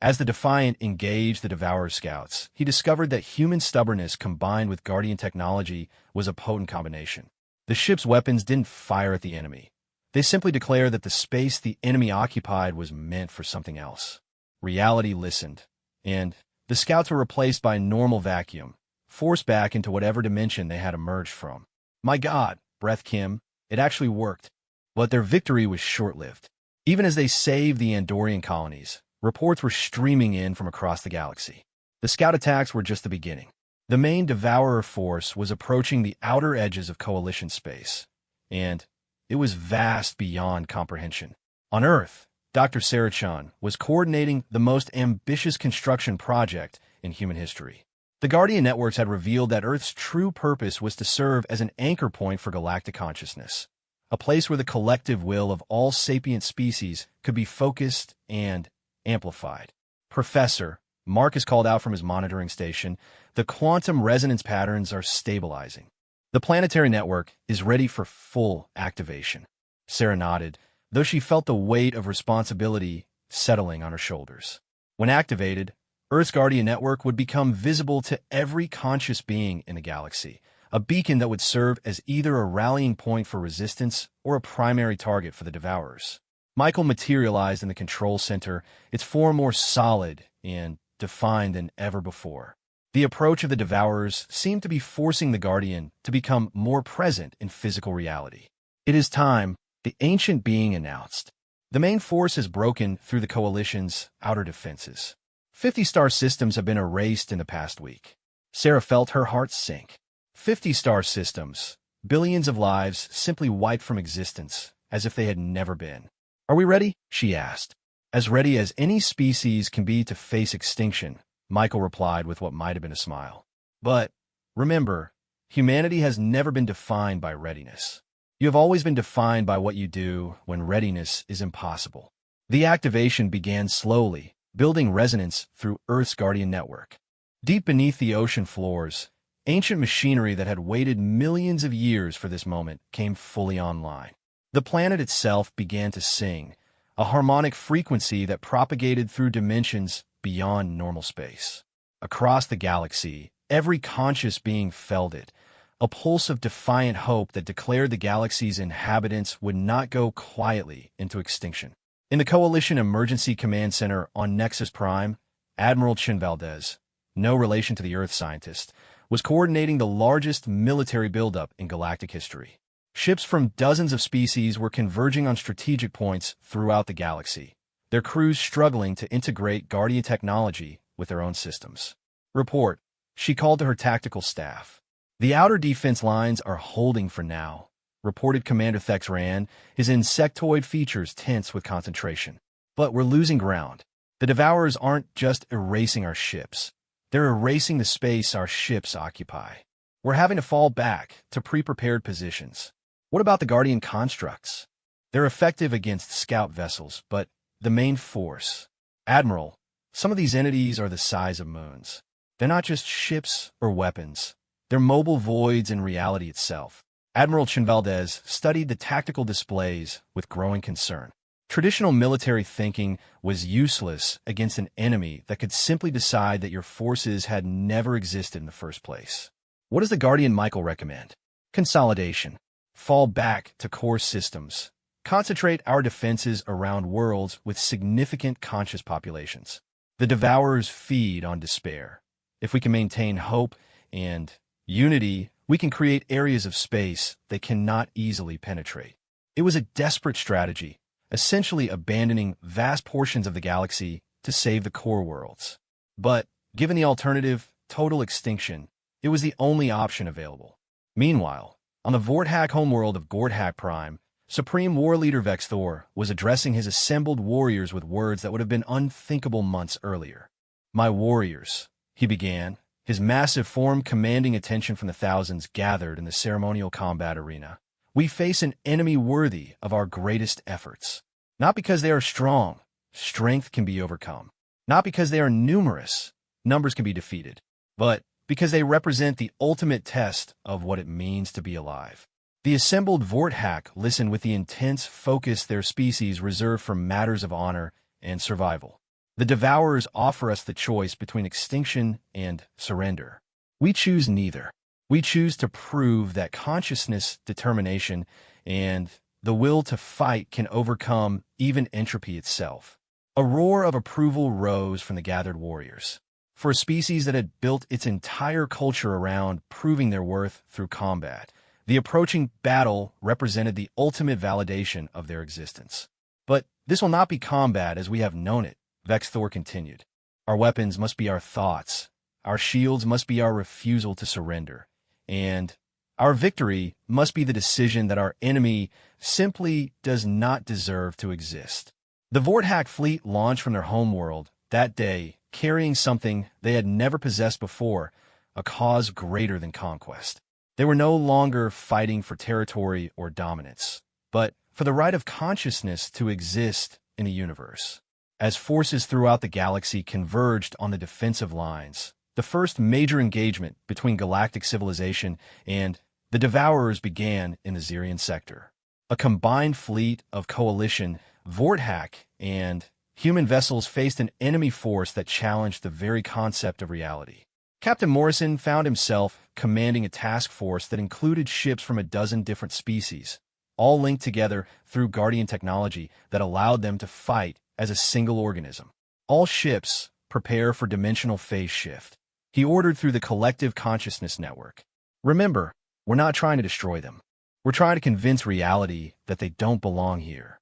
as the Defiant engaged the Devourer scouts, he discovered that human stubbornness combined with Guardian technology was a potent combination. The ship's weapons didn't fire at the enemy. They simply declared that the space the enemy occupied was meant for something else. Reality listened, and the scouts were replaced by normal vacuum, forced back into whatever dimension they had emerged from. "My God," breathed Kim, "it actually worked." But their victory was short-lived. Even as they saved the Andorian colonies, reports were streaming in from across the galaxy. The scout attacks were just the beginning. The main Devourer force was approaching the outer edges of Coalition space, and it was vast beyond comprehension. On Earth, Dr. Sarachan was coordinating the most ambitious construction project in human history. The Guardian networks had revealed that Earth's true purpose was to serve as an anchor point for galactic consciousness, a place where the collective will of all sapient species could be focused and amplified. "Professor," Marcus called out from his monitoring station. The quantum resonance patterns are stabilizing. The planetary network is ready for full activation. Sarah nodded, though she felt the weight of responsibility settling on her shoulders. When activated, Earth's Guardian Network would become visible to every conscious being in the galaxy, a beacon that would serve as either a rallying point for resistance or a primary target for the Devourers. Michael materialized in the control center, its form more solid and defined than ever before. The approach of the Devourers seemed to be forcing the Guardian to become more present in physical reality. "It is time," the ancient being announced. "The main force has broken through the Coalition's outer defenses. 50 star systems have been erased in the past week." Sarah felt her heart sink. 50 star systems, billions of lives simply wiped from existence, as if they had never been. "Are we ready?" she asked. "As ready as any species can be to face extinction," Michael replied with what might have been a smile. "But remember, humanity has never been defined by readiness. You have always been defined by what you do when readiness is impossible." The activation began slowly, building resonance through Earth's Guardian Network. Deep beneath the ocean floors, ancient machinery that had waited millions of years for this moment came fully online. The planet itself began to sing, a harmonic frequency that propagated through dimensions beyond normal space. Across the galaxy, every conscious being felt it, a pulse of defiant hope that declared the galaxy's inhabitants would not go quietly into extinction. In the Coalition Emergency Command Center on Nexus Prime, Admiral Chinvaldez, no relation to the Earth scientist, was coordinating the largest military buildup in galactic history. Ships from dozens of species were converging on strategic points throughout the galaxy, their crews struggling to integrate Guardian technology with their own systems. "Report," she called to her tactical staff. "The outer defense lines are holding for now," reported Commander Thex Rand, his insectoid features tense with concentration. "But we're losing ground. The Devourers aren't just erasing our ships. They're erasing the space our ships occupy. We're having to fall back to pre-prepared positions." "What about the Guardian constructs?" "They're effective against scout vessels, but the main force—" "Admiral, some of these entities are the size of moons. They're not just ships or weapons. They're mobile voids in reality itself." Admiral Chinvaldez studied the tactical displays with growing concern. Traditional military thinking was useless against an enemy that could simply decide that your forces had never existed in the first place. "What does the Guardian Michael recommend?" "Consolidation. Fall back to core systems. Concentrate our defenses around worlds with significant conscious populations. The Devourers feed on despair. If we can maintain hope and unity, we can create areas of space they cannot easily penetrate." It was a desperate strategy, essentially abandoning vast portions of the galaxy to save the core worlds. But, given the alternative, total extinction, it was the only option available. Meanwhile, on the Vorthak homeworld of Gordhak Prime, Supreme War Leader Vexthor was addressing his assembled warriors with words that would have been unthinkable months earlier. "My warriors," he began, his massive form commanding attention from the thousands gathered in the ceremonial combat arena. "We face an enemy worthy of our greatest efforts. Not because they are strong, strength can be overcome. Not because they are numerous, numbers can be defeated. But because they represent the ultimate test of what it means to be alive." The assembled Vorthak listened with the intense focus their species reserved for matters of honor and survival. "The Devourers offer us the choice between extinction and surrender. We choose neither. We choose to prove that consciousness, determination, and the will to fight can overcome even entropy itself." A roar of approval rose from the gathered warriors. For a species that had built its entire culture around proving their worth through combat, the approaching battle represented the ultimate validation of their existence. "But this will not be combat as we have known it," Vexthor continued. "Our weapons must be our thoughts, our shields must be our refusal to surrender, and our victory must be the decision that our enemy simply does not deserve to exist." The Vorthak fleet launched from their homeworld that day, carrying something they had never possessed before, a cause greater than conquest. They were no longer fighting for territory or dominance, but for the right of consciousness to exist in the universe. As forces throughout the galaxy converged on the defensive lines, the first major engagement between galactic civilization and the Devourers began in the Zirian sector. A combined fleet of coalition, Vorthak, and human vessels faced an enemy force that challenged the very concept of reality. Captain Morrison found himself commanding a task force that included ships from a dozen different species, all linked together through Guardian technology that allowed them to fight as a single organism. All ships prepare for dimensional phase shift, he ordered through the collective consciousness network. Remember, we're not trying to destroy them. We're trying to convince reality that they don't belong here.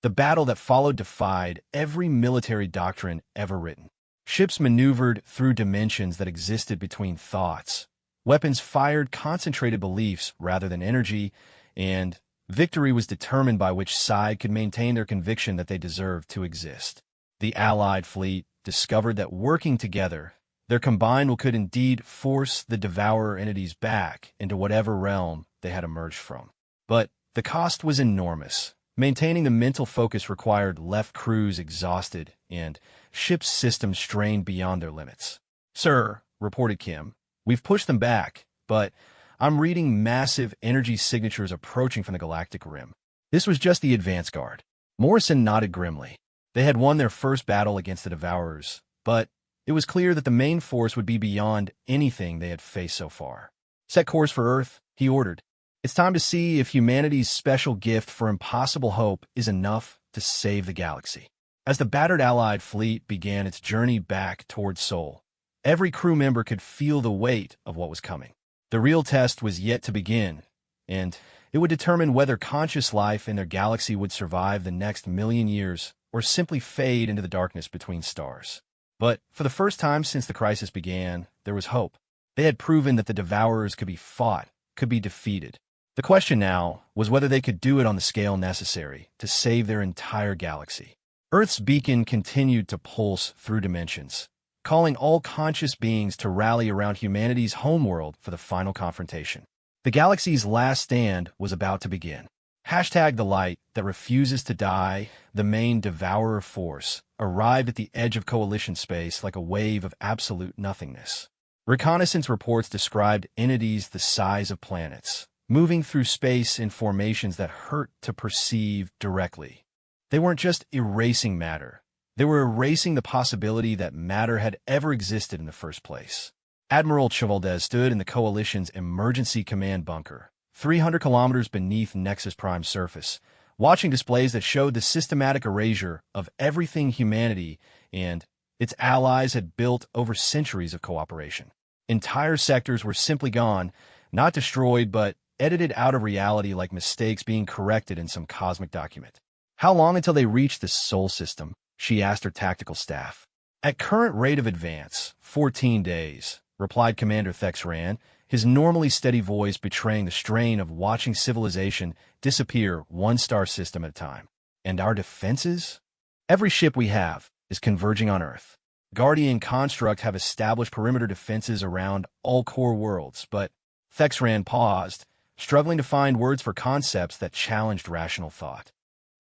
The battle that followed defied every military doctrine ever written. Ships maneuvered through dimensions that existed between thoughts. Weapons fired concentrated beliefs rather than energy, and victory was determined by which side could maintain their conviction that they deserved to exist. The Allied fleet discovered that working together, their combined will could indeed force the Devourer entities back into whatever realm they had emerged from. But the cost was enormous. Maintaining the mental focus required left crews exhausted and ship's systems strained beyond their limits. "Sir," reported Kim, "we've pushed them back, but I'm reading massive energy signatures approaching from the galactic rim." This was just the advance guard. Morrison nodded grimly. They had won their first battle against the Devourers, but it was clear that the main force would be beyond anything they had faced so far. "Set course for Earth," he ordered. "It's time to see if humanity's special gift for impossible hope is enough to save the galaxy." As the battered Allied fleet began its journey back towards Sol, every crew member could feel the weight of what was coming. The real test was yet to begin, and it would determine whether conscious life in their galaxy would survive the next million years or simply fade into the darkness between stars. But for the first time since the crisis began, there was hope. They had proven that the Devourers could be fought, could be defeated. The question now was whether they could do it on the scale necessary to save their entire galaxy. Earth's beacon continued to pulse through dimensions, calling all conscious beings to rally around humanity's homeworld for the final confrontation. The galaxy's last stand was about to begin. Hashtag the light that refuses to die, the main Devourer force, arrived at the edge of coalition space like a wave of absolute nothingness. Reconnaissance reports described entities the size of planets, moving through space in formations that hurt to perceive directly. They weren't just erasing matter. They were erasing the possibility that matter had ever existed in the first place. Admiral Chevaldez stood in the Coalition's emergency command bunker, 300 kilometers beneath Nexus Prime's surface, watching displays that showed the systematic erasure of everything humanity and its allies had built over centuries of cooperation. Entire sectors were simply gone, not destroyed, but edited out of reality like mistakes being corrected in some cosmic document. "How long until they reach the Sol system?" she asked her tactical staff. "At current rate of advance, 14 days, replied Commander Thexran, his normally steady voice betraying the strain of watching civilization disappear one star system at a time. "And our defenses? Every ship we have is converging on Earth. Guardian Construct have established perimeter defenses around all core worlds, but..." Thexran paused, struggling to find words for concepts that challenged rational thought.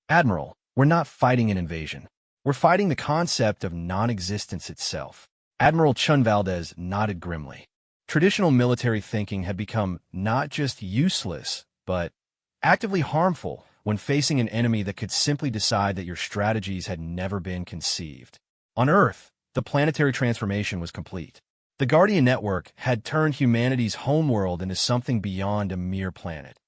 "Admiral, we're not fighting an invasion. We're fighting the concept of non-existence itself." Admiral Chun Valdez nodded grimly. Traditional military thinking had become not just useless, but actively harmful when facing an enemy that could simply decide that your strategies had never been conceived. On Earth, the planetary transformation was complete. The Guardian Network had turned humanity's homeworld into something beyond a mere planet.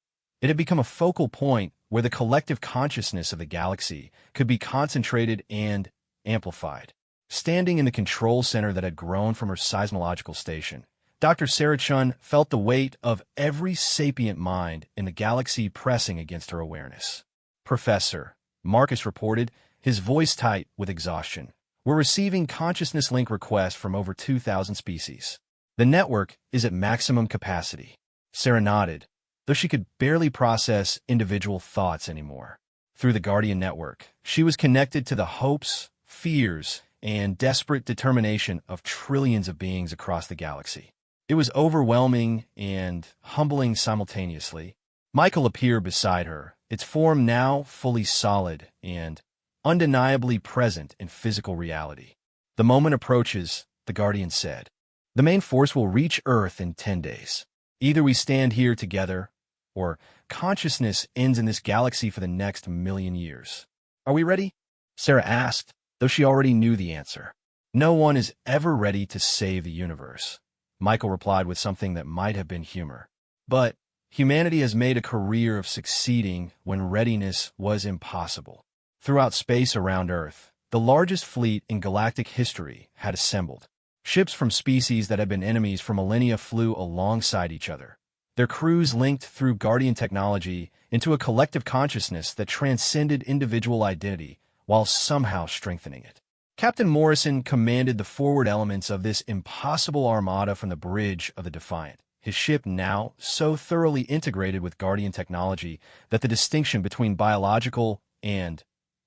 It had become a focal point where the collective consciousness of the galaxy could be concentrated and amplified. Standing in the control center that had grown from her seismological station, Dr. Sarah Chun felt the weight of every sapient mind in the galaxy pressing against her awareness. "Professor," Marcus reported, his voice tight with exhaustion, "we're receiving consciousness link requests from over 2,000 species. The network is at maximum capacity." Sarah nodded, though she could barely process individual thoughts anymore. Through the Guardian Network, she was connected to the hopes, fears, and desperate determination of trillions of beings across the galaxy. It was overwhelming and humbling simultaneously. Michael appeared beside her, its form now fully solid and undeniably present in physical reality. The moment approaches, the Guardian said. The main force will reach Earth in 10 days. Either we stand here together, or consciousness ends in this galaxy for the next million years. Are we ready? Sarah asked, though she already knew the answer. No one is ever ready to save the universe. Michael replied with something that might have been humor. But humanity has made a career of succeeding when readiness was impossible. Throughout space around Earth, the largest fleet in galactic history had assembled. Ships from species that had been enemies for millennia flew alongside each other. Their crews linked through Guardian technology into a collective consciousness that transcended individual identity while somehow strengthening it. Captain Morrison commanded the forward elements of this impossible armada from the bridge of the Defiant, his ship now so thoroughly integrated with Guardian technology that the distinction between biological and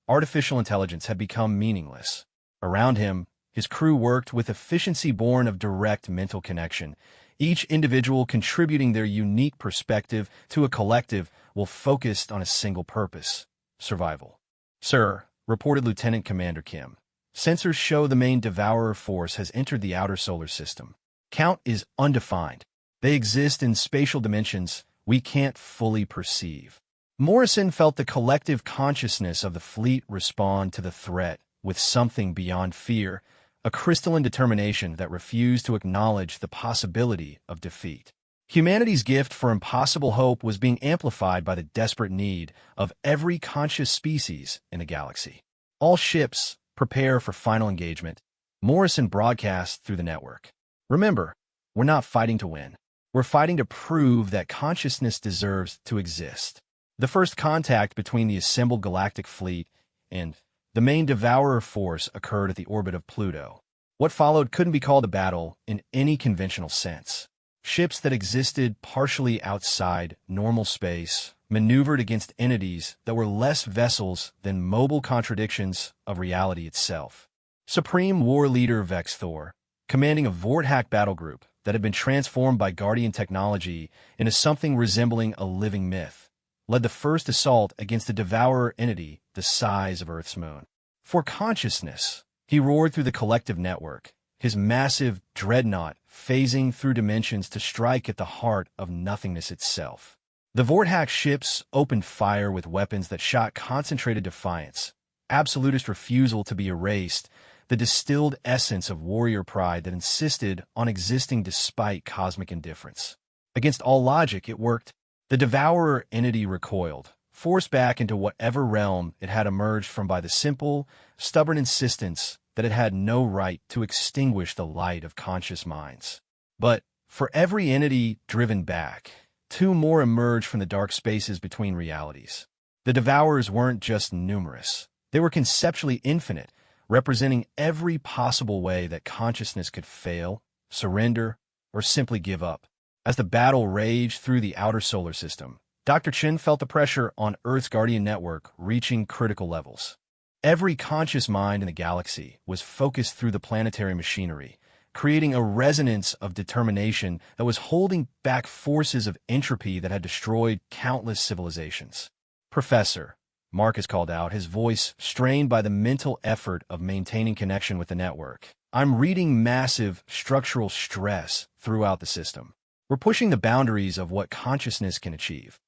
artificial intelligence had become meaningless. Around him, his crew worked with efficiency born of direct mental connection, each individual contributing their unique perspective to a collective while focused on a single purpose: survival. "Sir," reported Lieutenant Commander Kim, "sensors show the main Devourer force has entered the outer solar system. Count is undefined. They exist in spatial dimensions we can't fully perceive." Morrison felt the collective consciousness of the fleet respond to the threat with something beyond fear, a crystalline determination that refused to acknowledge the possibility of defeat. Humanity's gift for impossible hope was being amplified by the desperate need of every conscious species in the galaxy. "All ships, prepare for final engagement," Morrison broadcast through the network. "Remember, we're not fighting to win. We're fighting to prove that consciousness deserves to exist." The first contact between the assembled galactic fleet and the main Devourer force occurred at the orbit of Pluto. What followed couldn't be called a battle in any conventional sense. Ships that existed partially outside normal space maneuvered against entities that were less vessels than mobile contradictions of reality itself. Supreme War Leader Vex Thor, commanding a Vorthack battle group that had been transformed by Guardian technology into something resembling a living myth, led the first assault against a Devourer entity the size of Earth's moon. For consciousness, he roared through the collective network, his massive dreadnought phasing through dimensions to strike at the heart of nothingness itself. The Vorthack ships opened fire with weapons that shot concentrated defiance, absolutist refusal to be erased, the distilled essence of warrior pride that insisted on existing despite cosmic indifference. Against all logic, it worked. The Devourer entity recoiled, forced back into whatever realm it had emerged from by the simple, stubborn insistence that it had no right to extinguish the light of conscious minds. But for every entity driven back, two more emerged from the dark spaces between realities. The Devourers weren't just numerous. They were conceptually infinite, representing every possible way that consciousness could fail, surrender, or simply give up. As the battle raged through the outer solar system, Dr. Chen felt the pressure on Earth's Guardian network reaching critical levels. Every conscious mind in the galaxy was focused through the planetary machinery, creating a resonance of determination that was holding back forces of entropy that had destroyed countless civilizations. "Professor," Marcus called out, his voice strained by the mental effort of maintaining connection with the network, "I'm reading massive structural stress throughout the system. We're pushing the boundaries of what consciousness can achieve."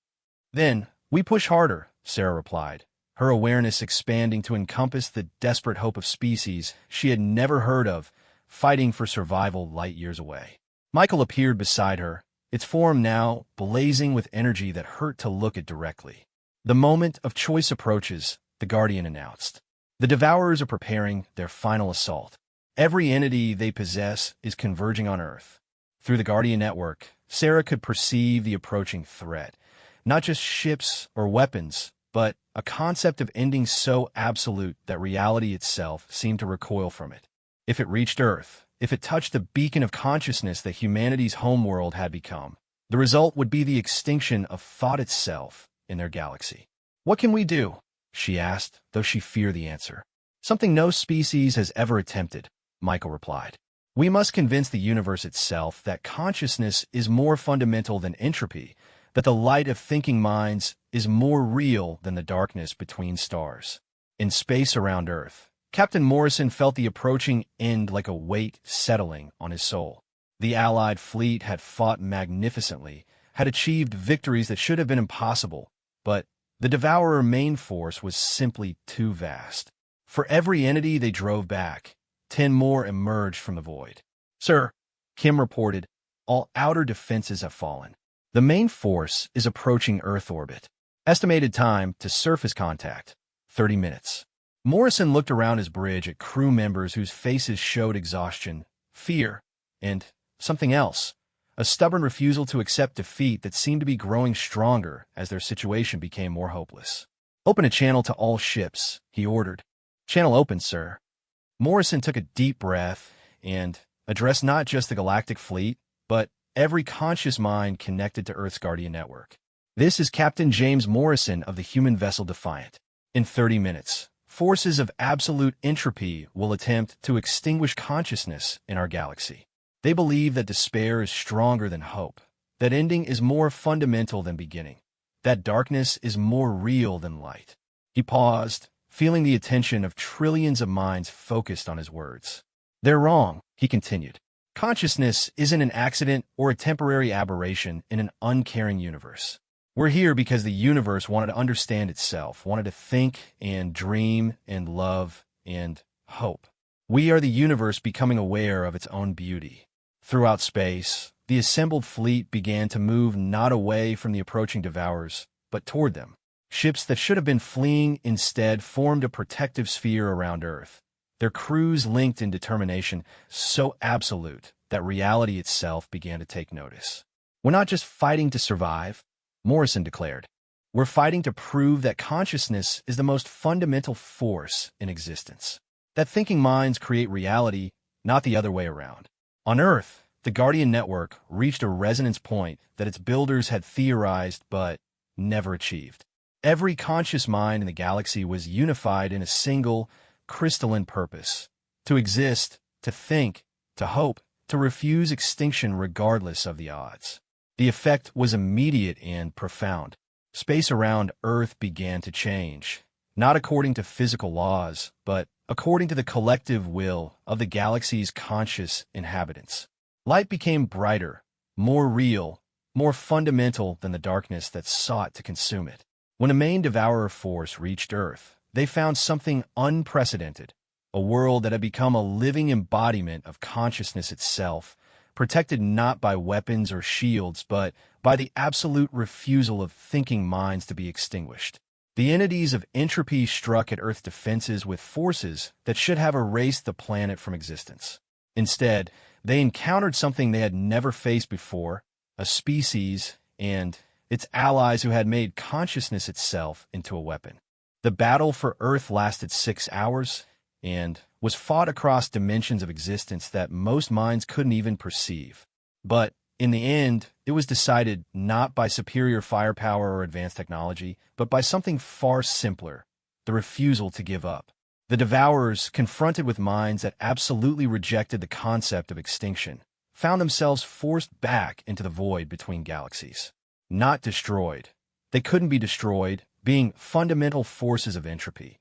"Then we push harder," Sarah replied, her awareness expanding to encompass the desperate hope of species she had never heard of, fighting for survival light years away. Michael appeared beside her, its form now blazing with energy that hurt to look at directly. "The moment of choice approaches," the Guardian announced. "The Devourers are preparing their final assault. Every entity they possess is converging on Earth." Through the Guardian network, Sarah could perceive the approaching threat. Not just ships or weapons, but a concept of ending so absolute that reality itself seemed to recoil from it. If it reached Earth, if it touched the beacon of consciousness that humanity's homeworld had become, the result would be the extinction of thought itself in their galaxy. "What can we do?" she asked, though she feared the answer. "Something no species has ever attempted," Michael replied. "We must convince the universe itself that consciousness is more fundamental than entropy, that the light of thinking minds is more real than the darkness between stars." In space around Earth, Captain Morrison felt the approaching end like a weight settling on his soul. The Allied fleet had fought magnificently, had achieved victories that should have been impossible, but the Devourer main force was simply too vast. For every entity they drove back, 10 more emerged from the void. "Sir," Kim reported, "all outer defenses have fallen. The main force is approaching Earth orbit. Estimated time to surface contact, 30 minutes. Morrison looked around his bridge at crew members whose faces showed exhaustion, fear, and something else, a stubborn refusal to accept defeat that seemed to be growing stronger as their situation became more hopeless. "Open a channel to all ships," he ordered. "Channel open, sir." Morrison took a deep breath and addressed not just the Galactic fleet, but every conscious mind connected to Earth's Guardian network. "This is Captain James Morrison of the human vessel Defiant. In 30 minutes, forces of absolute entropy will attempt to extinguish consciousness in our galaxy. They believe that despair is stronger than hope, that ending is more fundamental than beginning, that darkness is more real than light." He paused, feeling the attention of trillions of minds focused on his words. "They're wrong," he continued. "Consciousness isn't an accident or a temporary aberration in an uncaring universe. We're here because the universe wanted to understand itself, wanted to think and dream and love and hope. We are the universe becoming aware of its own beauty." Throughout space, the assembled fleet began to move not away from the approaching Devourers, but toward them. Ships that should have been fleeing instead formed a protective sphere around Earth, their crews linked in determination so absolute that reality itself began to take notice. "We're not just fighting to survive," Morrison declared. "We're fighting to prove that consciousness is the most fundamental force in existence. That thinking minds create reality, not the other way around." On Earth, the Guardian Network reached a resonance point that its builders had theorized but never achieved. Every conscious mind in the galaxy was unified in a single, crystalline purpose: to exist, to think, to hope, to refuse extinction regardless of the odds. The effect was immediate and profound. Space around Earth began to change, not according to physical laws, but according to the collective will of the galaxy's conscious inhabitants. Light became brighter, more real, more fundamental than the darkness that sought to consume it. When a main Devourer force reached Earth, they found something unprecedented, a world that had become a living embodiment of consciousness itself, protected not by weapons or shields, but by the absolute refusal of thinking minds to be extinguished. The entities of entropy struck at Earth's defenses with forces that should have erased the planet from existence. Instead, they encountered something they had never faced before: a species and its allies who had made consciousness itself into a weapon. The battle for Earth lasted 6 hours and was fought across dimensions of existence that most minds couldn't even perceive. But in the end, it was decided not by superior firepower or advanced technology, but by something far simpler: the refusal to give up. The Devourers, confronted with minds that absolutely rejected the concept of extinction, found themselves forced back into the void between galaxies. Not destroyed. They couldn't be destroyed, being fundamental forces of entropy,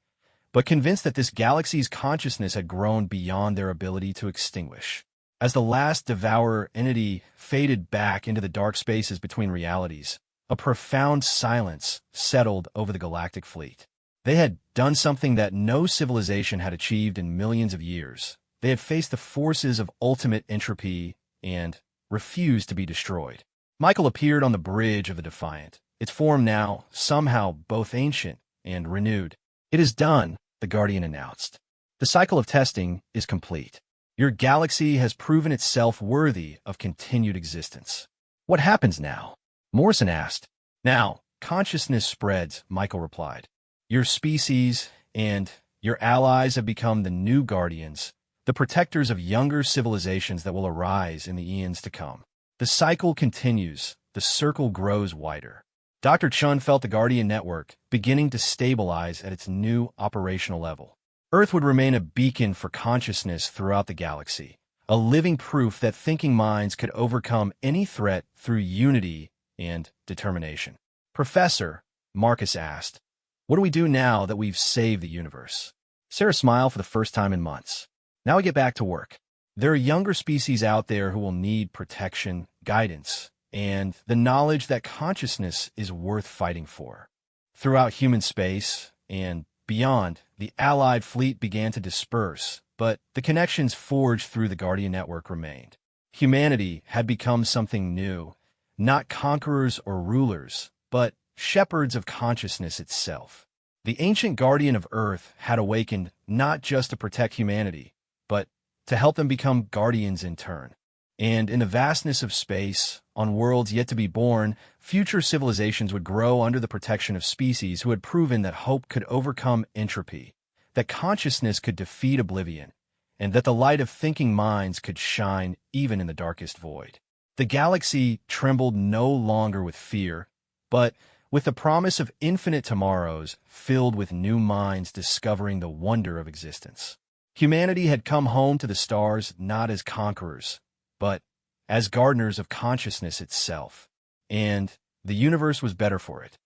but convinced that this galaxy's consciousness had grown beyond their ability to extinguish. As the last Devourer entity faded back into the dark spaces between realities, a profound silence settled over the Galactic fleet. They had done something that no civilization had achieved in millions of years. They had faced the forces of ultimate entropy and refused to be destroyed. Michael appeared on the bridge of the Defiant, its form now somehow both ancient and renewed. "It is done," the Guardian announced. "The cycle of testing is complete. Your galaxy has proven itself worthy of continued existence." "What happens now?" Morrison asked. "Now, consciousness spreads," Michael replied. "Your species and your allies have become the new guardians, the protectors of younger civilizations that will arise in the eons to come. The cycle continues, the circle grows wider." Dr. Chun felt the Guardian Network beginning to stabilize at its new operational level. Earth would remain a beacon for consciousness throughout the galaxy, a living proof that thinking minds could overcome any threat through unity and determination. "Professor," Marcus asked, What do we do now that we've saved the universe? Sarah smiled for the first time in months. Now we get back to work. There are younger species out there who will need protection, guidance, and the knowledge that consciousness is worth fighting for. Throughout human space and beyond, the Allied fleet began to disperse, but the connections forged through the Guardian network remained. Humanity had become something new, not conquerors or rulers, but shepherds of consciousness itself. The ancient Guardian of Earth had awakened not just to protect humanity, but to help them become guardians in turn. And in the vastness of space, on worlds yet to be born, future civilizations would grow under the protection of species who had proven that hope could overcome entropy, that consciousness could defeat oblivion, and that the light of thinking minds could shine even in the darkest void. The galaxy trembled no longer with fear, but with the promise of infinite tomorrows filled with new minds discovering the wonder of existence. Humanity had come home to the stars not as conquerors, but as gardeners of consciousness itself, and the universe was better for it.